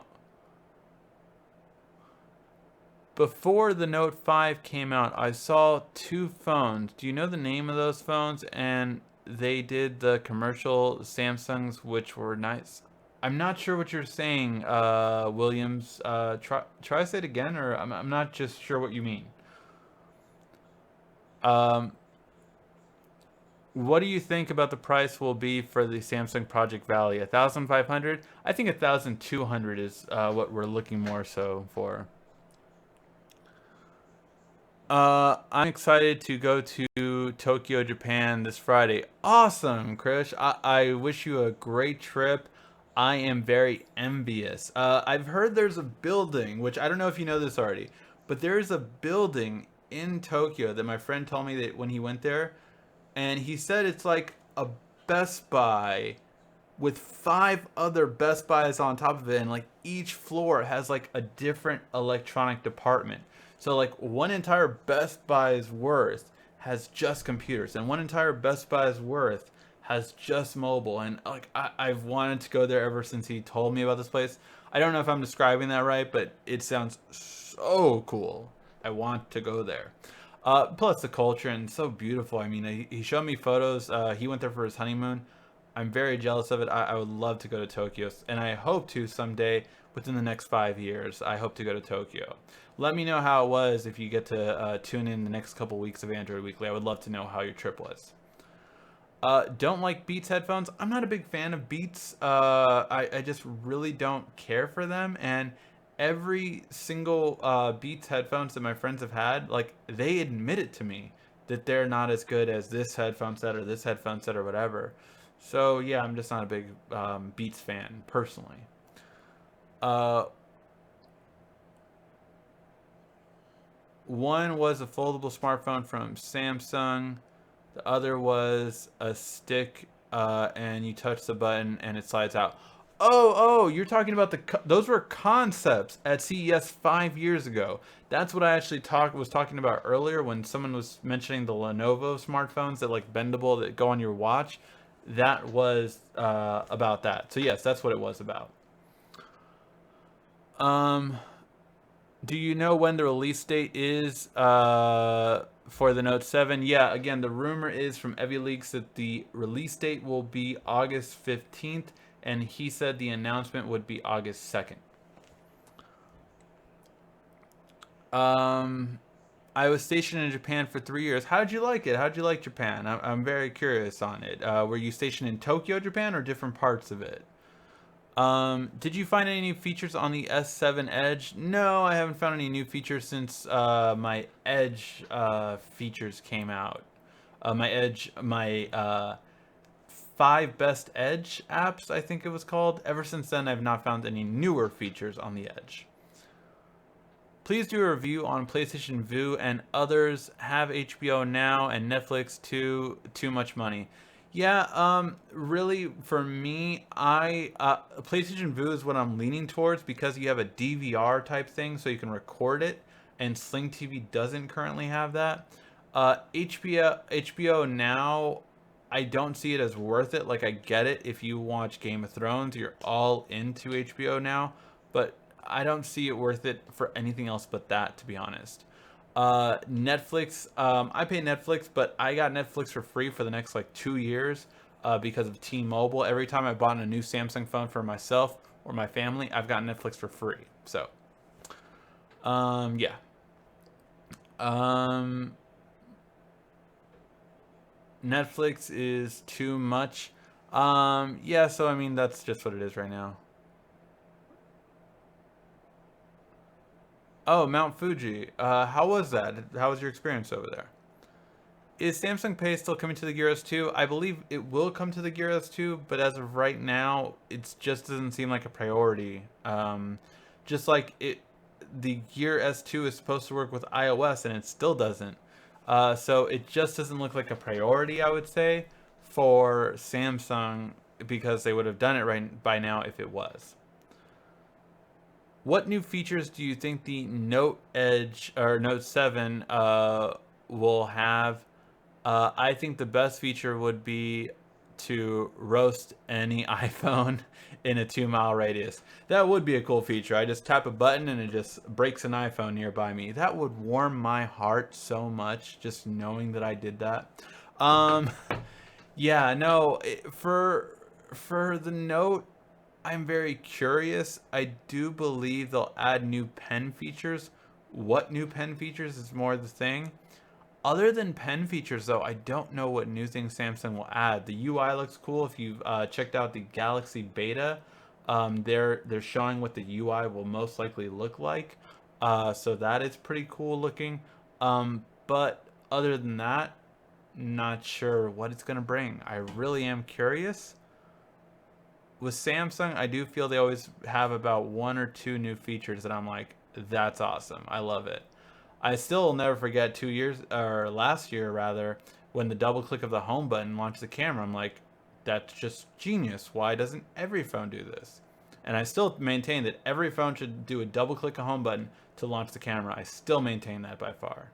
Before the Note 5 came out, I saw two phones. Do you know the name of those phones? And they did the commercial Samsungs, which were nice. I'm not sure what you're saying, Williams. Try to say it again, or I'm not just sure what you mean. Um, what do you think about the price will be for the Samsung Project Valley? 1,500? I think 1,200 is what we're looking more so for. I'm excited to go to Tokyo, Japan this Friday. Awesome, Krish. I wish you a great trip. I am very envious. I've heard there's a building, which I don't know if you know this already, but there's a building in Tokyo that my friend told me that when he went there, and he said it's like a Best Buy with five other Best Buys on top of it, and like each floor has like a different electronic department. So like one entire Best Buy's worth has just computers, and one entire Best Buy's worth has just mobile. And like I've wanted to go there ever since he told me about this place. I don't know if I'm describing that right, but it sounds so cool. I want to go there. Plus the culture and so beautiful. I mean, he showed me photos. He went there for his honeymoon. I'm very jealous of it. I would love to go to Tokyo, and I hope to someday within the next 5 years. I hope to go to Tokyo. Let me know how it was if you get to tune in the next couple weeks of Android Weekly. I would love to know how your trip was. Don't like Beats headphones. I'm not a big fan of Beats. I just really don't care for them. And every single Beats headphones that my friends have had, like they admit it to me that they're not as good as this headphone set or this headphone set or whatever. So yeah, I'm just not a big Beats fan personally. Uh, One was a foldable smartphone from Samsung. The other was a stick, and you touch the button and it slides out. Oh, you're talking about those were concepts at CES 5 years ago. That's what I actually was talking about earlier when someone was mentioning the Lenovo smartphones that like bendable that go on your watch. That was about that. So yes, that's what it was about. Um, Do you know when the release date is for the Note 7? Yeah, again, the rumor is from EvuLeaks that the release date will be August 15th, and he said the announcement would be August 2nd. I was stationed in Japan for 3 years. How'd you like it? How'd you like Japan? I'm very curious on it. Were you stationed in Tokyo, Japan, or different parts of it? Did you find any new features on the S7 Edge? No, I haven't found any new features since my Edge features came out. My 5 best Edge apps, I think it was called. Ever since then, I've not found any newer features on the Edge. Please do a review on PlayStation Vue and others have HBO Now and Netflix too much money. Yeah, really for me, I PlayStation Vue is what I'm leaning towards because you have a DVR type thing so you can record it and Sling TV doesn't currently have that. HBO Now, I don't see it as worth it. Like I get it if you watch Game of Thrones, you're all into HBO Now, but I don't see it worth it for anything else but that, to be honest. Netflix, I pay Netflix, but I got Netflix for free for the next like 2 years because of T-Mobile. Every time I bought a new Samsung phone for myself or my family, I've got Netflix for free. So, yeah. Um, Netflix is too much. Yeah, so I mean, that's just what it is right now. Oh, Mount Fuji. How was that? How was your experience over there? Is Samsung Pay still coming to the Gear S2? I believe it will come to the Gear S2, but as of right now, it just doesn't seem like a priority. Just like the Gear S2 is supposed to work with iOS, and it still doesn't. So it just doesn't look like a priority, I would say, for Samsung because they would have done it right by now if it was. What new features do you think the Note Edge or Note 7 will have? I think the best feature would be to roast any iPhone in a 2 mile radius. That would be a cool feature. I just tap a button and it just breaks an iPhone nearby me. That would warm my heart so much just knowing that I did that. Um, yeah, no, for the Note, I'm very curious. I do believe they'll add new pen features. What new pen features is more the thing. Other than pen features, though, I don't know what new things Samsung will add. The UI looks cool. If you've checked out the Galaxy Beta, they're showing what the UI will most likely look like. So that is pretty cool looking. But other than that, not sure what it's gonna bring. I really am curious. With Samsung, I do feel they always have about one or two new features that I'm like, that's awesome. I love it. I still will never forget 2 years or last year rather when the double click of the home button launched the camera. I'm like, that's just genius. Why doesn't every phone do this? And I still maintain that every phone should do a double click a home button to launch the camera. I still maintain that by far.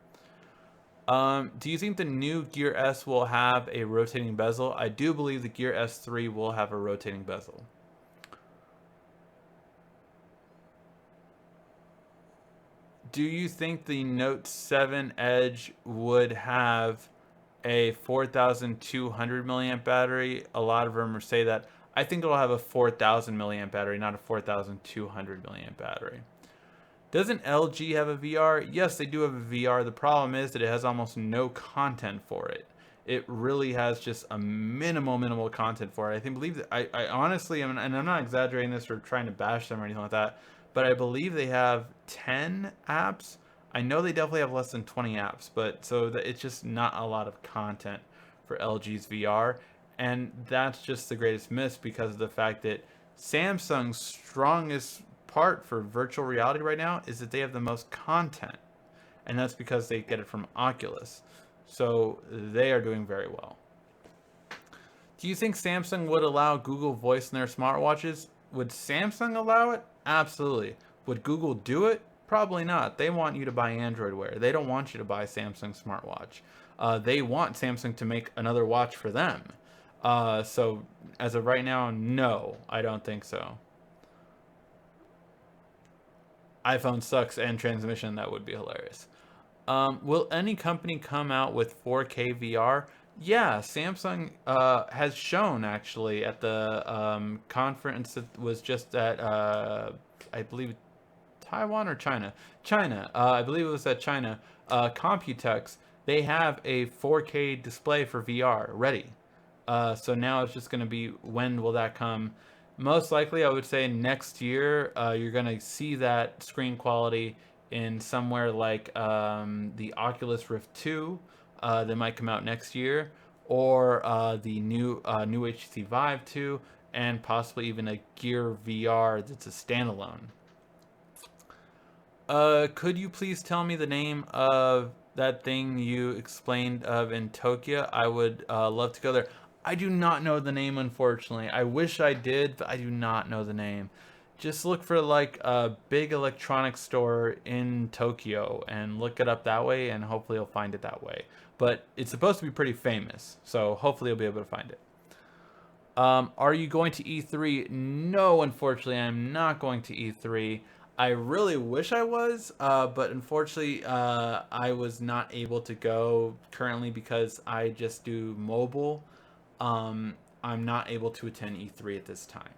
Do you think the new Gear S will have a rotating bezel? I do believe the Gear S3 will have a rotating bezel. Do you think the Note 7 Edge would have a 4,200 milliamp battery? A lot of rumors say that. I think it'll have a 4,000 milliamp battery, not a 4,200 milliamp battery. Doesn't LG have a VR? Yes, they do have a VR. The problem is that it has almost no content for it. It really has just a minimal content for it. I think believe that I honestly am, and I'm not exaggerating this or trying to bash them or anything like that, but I believe they have 10 apps. I know they definitely have less than 20 apps, but so that it's just not a lot of content for LG's VR, and that's just the greatest miss because of the fact that Samsung's strongest part for virtual reality right now is that they have the most content, and that's because they get it from Oculus. So they are doing very well. Do you think Samsung would allow Google Voice in their smartwatches? Would Samsung allow it? Absolutely. Would Google do it? Probably not. They want you to buy Android Wear. They don't want you to buy Samsung smartwatch. They want Samsung to make another watch for them. So as of right now, no, I don't think so. iPhone sucks and transmission, that would be hilarious. Will any company come out with 4K VR? Yeah, Samsung has shown actually at the conference that was just at, I believe, Taiwan or China? China. I believe it was at China. Computex. They have a 4K display for VR ready. So now it's just going to be, when will that come? Most likely, I would say next year. You're going to see that screen quality in somewhere like the Oculus Rift 2 that might come out next year, or the new HTC Vive 2, and possibly even a Gear VR that's a standalone. Could you please tell me the name of that thing you explained of in Tokyo? I would love to go there. I do not know the name, unfortunately. I wish I did, but I do not know the name. Just look for like a big electronics store in Tokyo and look it up that way, and hopefully you'll find it that way. But it's supposed to be pretty famous, so hopefully you'll be able to find it. Are you going to E3? No, unfortunately, I'm not going to E3. I really wish I was, but unfortunately, I was not able to go currently because I just do mobile. I'm not able to attend E3 at this time.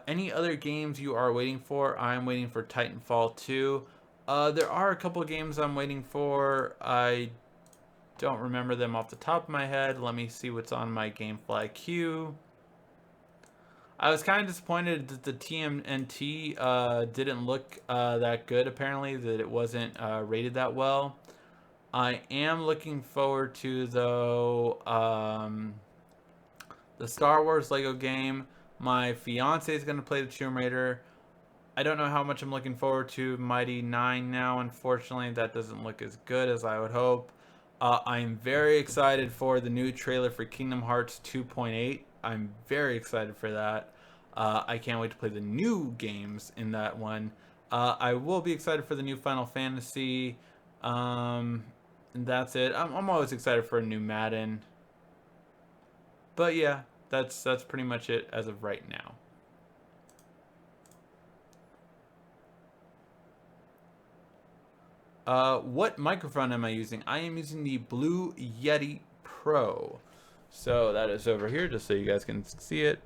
Any other games you are waiting for? I'm waiting for Titanfall 2. There are a couple games I'm waiting for. I don't remember them off the top of my head. Let me see what's on my GameFly queue. I was kind of disappointed that the TMNT didn't look that good, apparently, that it wasn't rated that well. I am looking forward to, though, the Star Wars Lego game. My fiance is going to play the Tomb Raider. I don't know how much I'm looking forward to Mighty 9 now. Unfortunately, that doesn't look as good as I would hope. I'm very excited for the new trailer for Kingdom Hearts 2.8. I'm very excited for that. I can't wait to play the new games in that one. I will be excited for the new Final Fantasy. And that's it. I'm always excited for a new Madden. But yeah, that's pretty much it as of right now. What microphone am I using? I am using the Blue Yeti Pro. So that is over here, just so you guys can see it.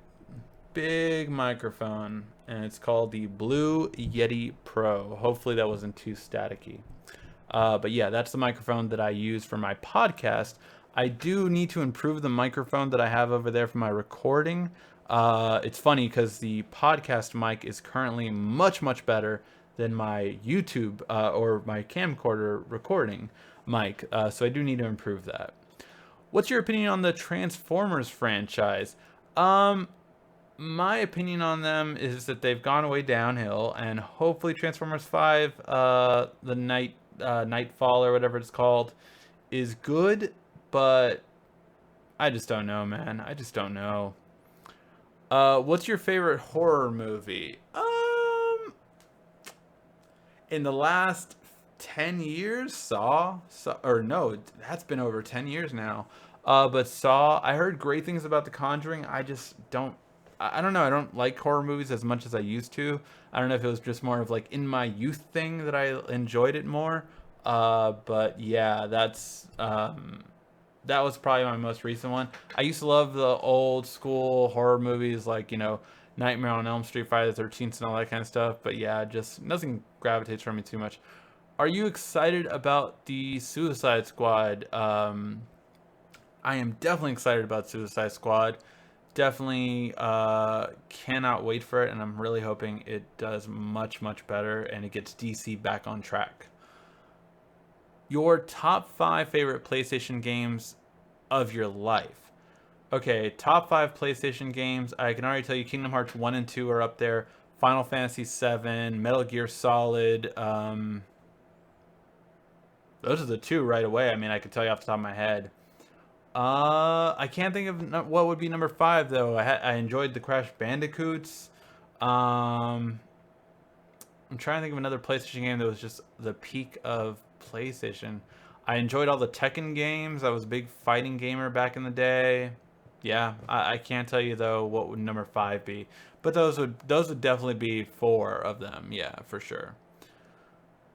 Big microphone, and it's called the Blue Yeti Pro. Hopefully that wasn't too staticky. But yeah, that's the microphone that I use for my podcast. I do need to improve the microphone that I have over there for my recording. It's funny because the podcast mic is currently much, much better than my YouTube or my camcorder recording mic. So I do need to improve that. What's your opinion on the Transformers franchise? My opinion on them is that they've gone way downhill, and hopefully Transformers 5, the Nightfall or whatever it's called, is good, but I just don't know, man. I just don't know. What's your favorite horror movie? In the last 10 years, Saw, or no, that's been over 10 years now. But Saw, I heard great things about The Conjuring. I just don't, I don't know. I don't like horror movies as much as I used to. I don't know if it was just more of like in my youth thing that I enjoyed it more. But yeah, that was probably my most recent one. I used to love the old school horror movies like, Nightmare on Elm Street, Friday the 13th, and all that kind of stuff. But yeah, just nothing gravitates from me too much. Are you excited about the Suicide Squad? I am definitely excited about Suicide Squad. Definitely cannot wait for it, and I'm really hoping it does much, much better and it gets DC back on track. Your top 5 favorite PlayStation games of your life. Okay, top 5 PlayStation games. I can already tell you Kingdom Hearts 1 and 2 are up there. Final Fantasy 7, Metal Gear Solid. Those are the two right away. I mean, I could tell you off the top of my head. I can't think of what would be number 5 though. I enjoyed the Crash Bandicoots. I'm trying to think of another PlayStation game that was just the peak of PlayStation. I enjoyed all the Tekken games. I was a big fighting gamer back in the day. Yeah, I can't tell you though what would number five be, but those would definitely be four of them. Yeah, for sure.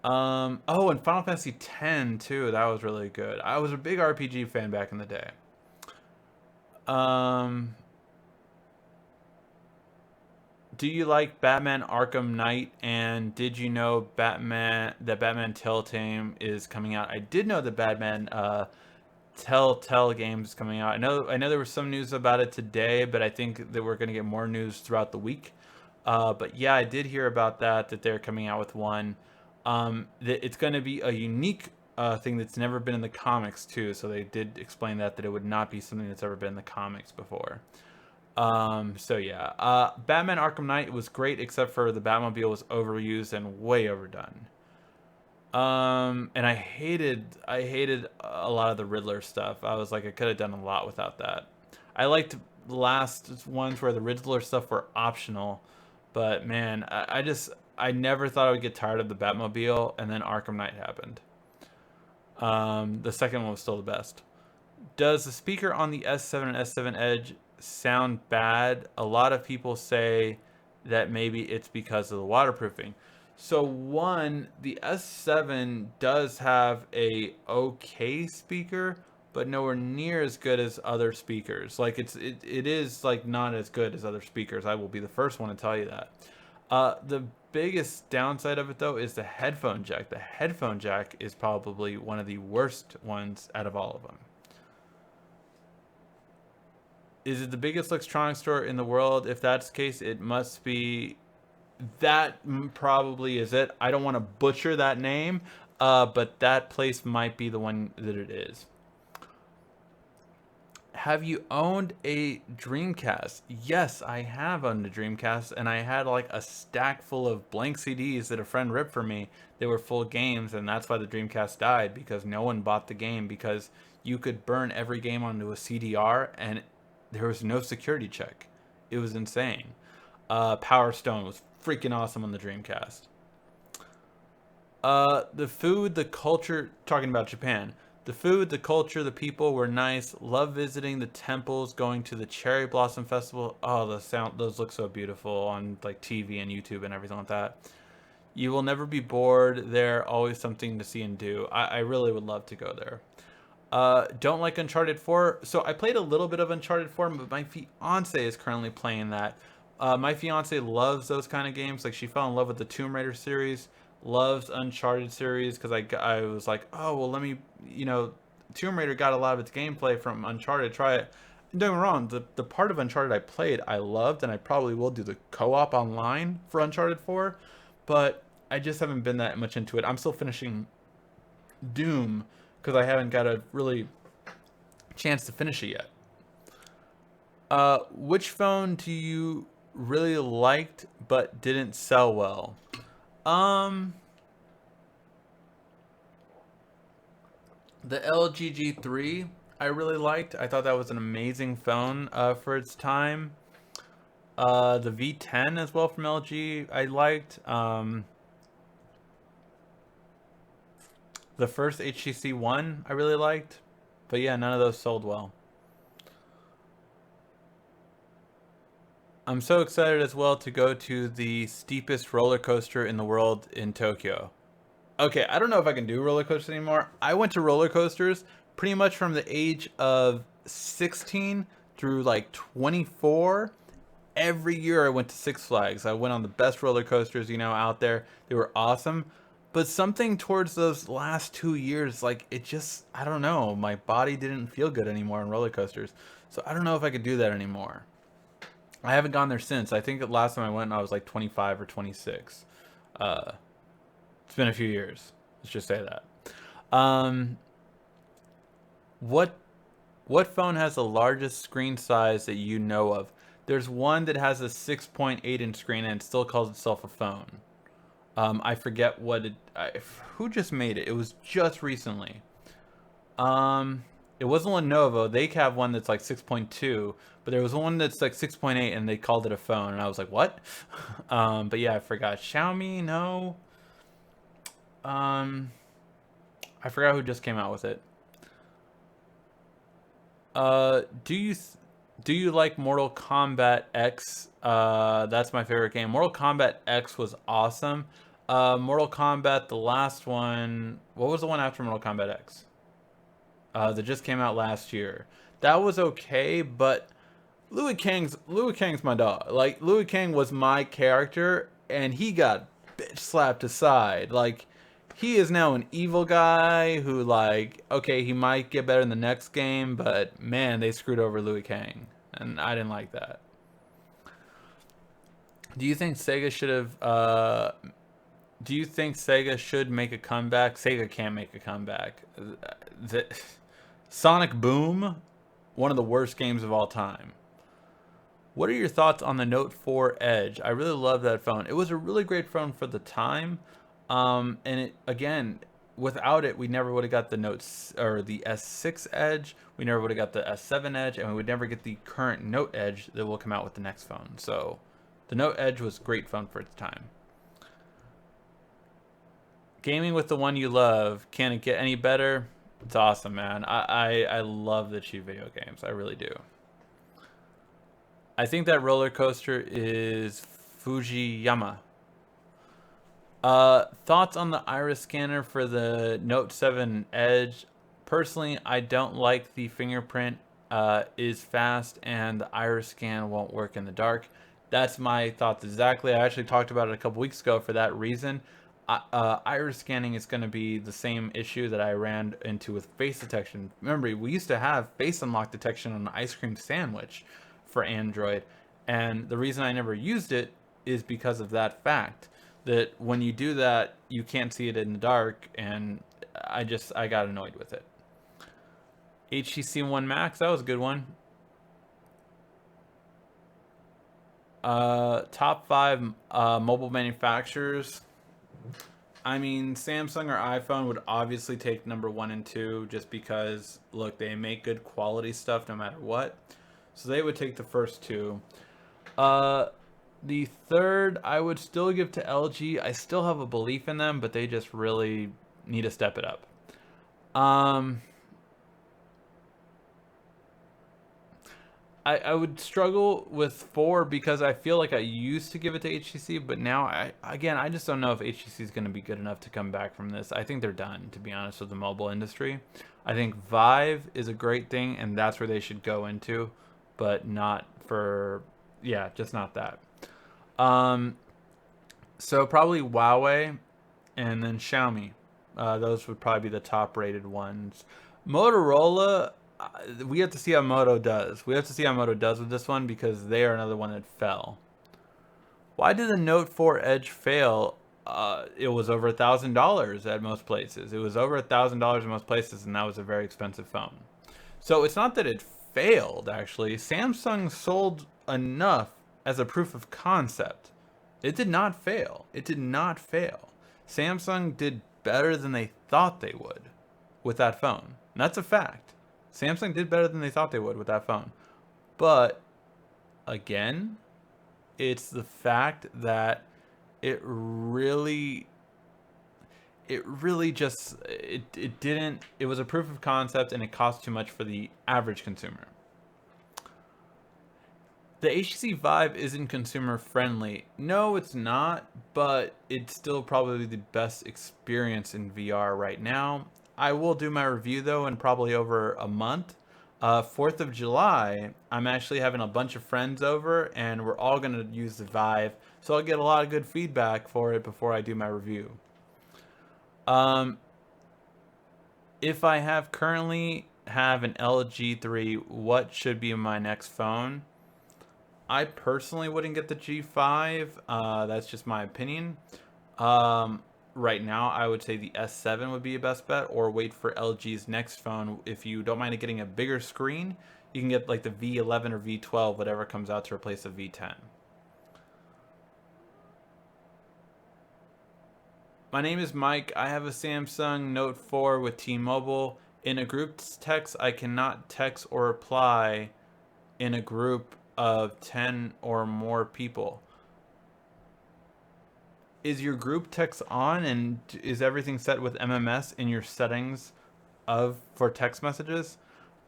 Oh, and Final Fantasy X too. That was really good. I was a big RPG fan back in the day. Um, do you like Batman Arkham Knight? And did you know Batman Telltale is coming out? I did know that Batman Telltale games coming out. I know there was some news about it today, but I think that we're going to get more news throughout the week. But yeah, I did hear about that they're coming out with one. That it's going to be a unique thing that's never been in the comics too. So they did explain that it would not be something that's ever been in the comics before. So yeah, Batman Arkham Knight was great except for the Batmobile was overused and way overdone. And I hated a lot of the Riddler stuff. I was like, I could have done a lot without that. I liked the last ones where the Riddler stuff were optional, but man, I never thought I would get tired of the Batmobile, and then Arkham Knight happened. The second one was still the best. Does the speaker on the S7 and S7 Edge sound bad? A lot of people say that maybe it's because of the waterproofing. So one, the S7 does have a okay speaker, but nowhere near as good as other speakers. Like it is like not as good as other speakers. I will be the first one to tell you that. The biggest downside of it though is the headphone jack. The headphone jack is probably one of the worst ones out of all of them. Is it the biggest electronics store in the world? If that's the case, it must be. That probably is it. I don't want to butcher that name, but that place might be the one that it is. Have you owned a Dreamcast? Yes, I have owned a Dreamcast, and I had like a stack full of blank CDs that a friend ripped for me. They were full games, and that's why the Dreamcast died because no one bought the game because you could burn every game onto a CDR and there was no security check. It was insane. Power Stone was freaking awesome on the Dreamcast. The food, the culture, talking about Japan. The food, the culture, the people were nice. Love visiting the temples, going to the Cherry Blossom Festival. Oh, those look so beautiful on like TV and YouTube and everything like that. You will never be bored. There always something to see and do. I really would love to go there. Don't like Uncharted 4. So I played a little bit of Uncharted 4, but my fiance is currently playing that. My fiance loves those kind of games. Like she fell in love with the Tomb Raider series, loves Uncharted series because I was like, oh well, let me Tomb Raider got a lot of its gameplay from Uncharted. Try it. Don't get me wrong, the part of Uncharted I played, I loved, and I probably will do the co-op online for Uncharted 4, but I just haven't been that much into it. I'm still finishing Doom because I haven't got a really chance to finish it yet. Which phone do you really liked but didn't sell well? Um, the LG G3 I really liked. I thought that was an amazing phone for its time. The V10 as well from LG I liked. The first HTC One I really liked. But yeah, none of those sold well. I'm so excited as well to go to the steepest roller coaster in the world in Tokyo. Okay, I don't know if I can do roller coasters anymore. I went to roller coasters pretty much from the age of 16 through like 24. Every year I went to Six Flags. I went on the best roller coasters, out there. They were awesome. But something towards those last 2 years, like it just, I don't know, my body didn't feel good anymore on roller coasters. So I don't know if I could do that anymore. I haven't gone there since. I think the last time I went, I was like 25 or 26. Uh, it's been a few years. Let's just say that. Um, what what phone has the largest screen size that you know of? There's one that has a 6.8-inch screen and it still calls itself a phone. I forget who just made it. It was just recently. Um, it wasn't Lenovo. They have one that's like 6.2, but there was one that's like 6.8, and they called it a phone, and I was like, what? But yeah, I forgot. Xiaomi, no. Um, I forgot who just came out with it. Do you Do you like Mortal Kombat X? That's my favorite game. Mortal Kombat X was awesome. Mortal Kombat, the last one. What was the one after Mortal Kombat X? That just came out last year. That was okay, but Louis Kang's my dog. Like Louis Kang was my character, and he got bitch slapped aside. Like he is now an evil guy who, like, okay, he might get better in the next game, but man, they screwed over Louis Kang, and I didn't like that. Do you think Sega should have? Do you think Sega should make a comeback? Sega can't make a comeback. The, Sonic Boom, one of the worst games of all time. What are your thoughts on the Note 4 Edge? I really love that phone. It was a really great phone for the time. And it, again, without it, we never would have got the or the S6 Edge. We never would have got the S7 Edge, and we would never get the current Note Edge that will come out with the next phone. So, the Note Edge was a great phone for its time. Gaming with the one you love, can it get any better? It's awesome, man. I love the cheap video games. I really do. I think that roller coaster is Fujiyama. Thoughts on the iris scanner for the Note 7 Edge? Personally, I don't like the fingerprint is fast and the iris scan won't work in the dark. That's my thoughts exactly. I actually talked about it a couple weeks ago for that reason. Iris scanning is going to be the same issue that I ran into with face detection. Remember, we used to have face unlock detection on an ice cream sandwich for Android, and the reason I never used it is because of that fact that when you do that, you can't see it in the dark, and I got annoyed with it. HTC One Max, that was a good one. Top five mobile manufacturers. I mean, Samsung or iPhone would obviously take number one and two just because, look, they make good quality stuff no matter what. So they would take the first two. The third, I would still give to LG. I still have a belief in them, but they just really need to step it up. I would struggle with four because I feel like I used to give it to HTC, but now I just don't know if HTC is going to be good enough to come back from this. I think they're done, to be honest, with the mobile industry. I think Vive is a great thing, and that's where they should go into, but not for, yeah, just not that. So probably Huawei and then Xiaomi. Those would probably be the top rated ones. Motorola, we have to see how Moto does. We have to see how Moto does with this one because they are another one that fell. Why did the Note 4 Edge fail? It was over $1,000 at most places. It was over $1,000 in most places, and that was a very expensive phone. So it's not that it failed, actually. Samsung sold enough as a proof of concept. It did not fail. It did not fail. Samsung did better than they thought they would with that phone. And that's a fact. Samsung did better than they thought they would with that phone. But again, it's the fact that it really just it didn't, it was a proof of concept and it cost too much for the average consumer. The HTC Vive isn't consumer friendly. No, it's not, but it's still probably the best experience in VR right now. I will do my review though in probably over a month. 4th of July, I'm actually having a bunch of friends over and we're all going to use the Vive. So I'll get a lot of good feedback for it before I do my review. If I currently have an LG 3, what should be my next phone? I personally wouldn't get the G5. That's just my opinion. Right now, I would say the S7 would be a best bet, or wait for LG's next phone. If you don't mind getting a bigger screen, you can get like the V11 or V12, whatever comes out to replace the V10. My name is Mike. I have a Samsung Note 4 with T-Mobile. In a group text, I cannot text or reply in a group of 10 or more people. Is your group text on and is everything set with MMS in your settings for text messages?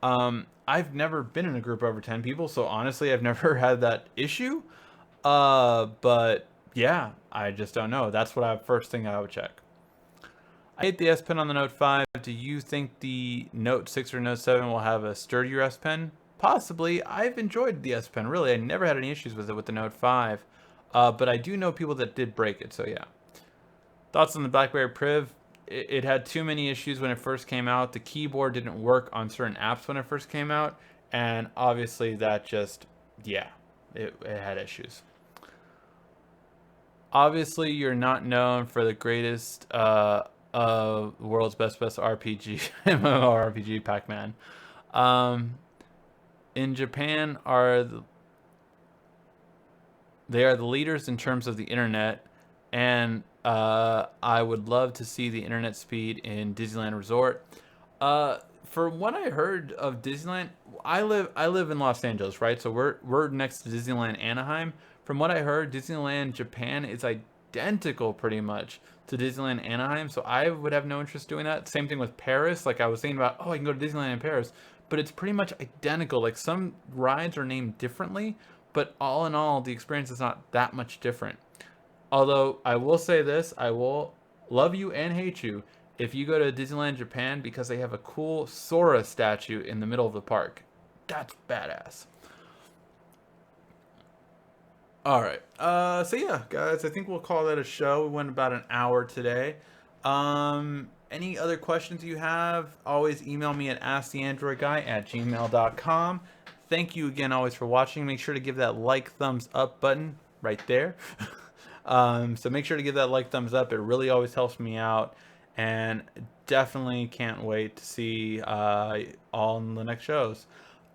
I've never been in a group over 10 people, so honestly, I've never had that issue. But yeah, I just don't know. That's what first thing I would check. I hate the S Pen on the Note 5. Do you think the Note 6 or Note 7 will have a sturdier S Pen? Possibly. I've enjoyed the S Pen, really. I never had any issues with it with the Note 5. But I do know people that did break it, so yeah. Thoughts on the BlackBerry Priv? It had too many issues when it first came out. The keyboard didn't work on certain apps when it first came out. And obviously that just, yeah, it had issues. Obviously, you're not known for the greatest world's best RPG MMORPG Pac-Man. Um, in Japan, they are the leaders in terms of the internet, and I would love to see the internet speed in Disneyland Resort. From what I heard of Disneyland, I live in Los Angeles, right? So we're next to Disneyland Anaheim. From what I heard, Disneyland Japan is identical pretty much to Disneyland Anaheim. So I would have no interest doing that. Same thing with Paris. Like I was thinking about, oh, I can go to Disneyland in Paris, but it's pretty much identical. Like some rides are named differently, but all in all, the experience is not that much different. Although I will say this, I will love you and hate you if you go to Disneyland Japan because they have a cool Sora statue in the middle of the park. That's badass. All right. So yeah, guys, I think we'll call that a show. We went about an hour today. Any other questions you have, always email me at asktheandroidguy@gmail.com. Thank you again always for watching. Make sure to give that like, thumbs up button right there. So make sure to give that like, thumbs up. It really always helps me out. And definitely can't wait to see all in the next shows.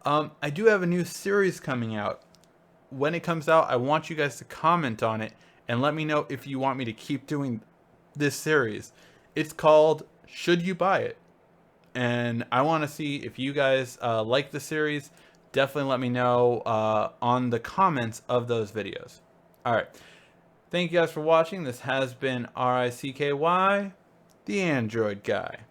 I do have a new series coming out. When it comes out, I want you guys to comment on it and let me know if you want me to keep doing this series. It's called Should You Buy It? And I want to see if you guys like the series. Definitely let me know on the comments of those videos. All right. Thank you guys for watching. This has been RICKY, the Android Guy.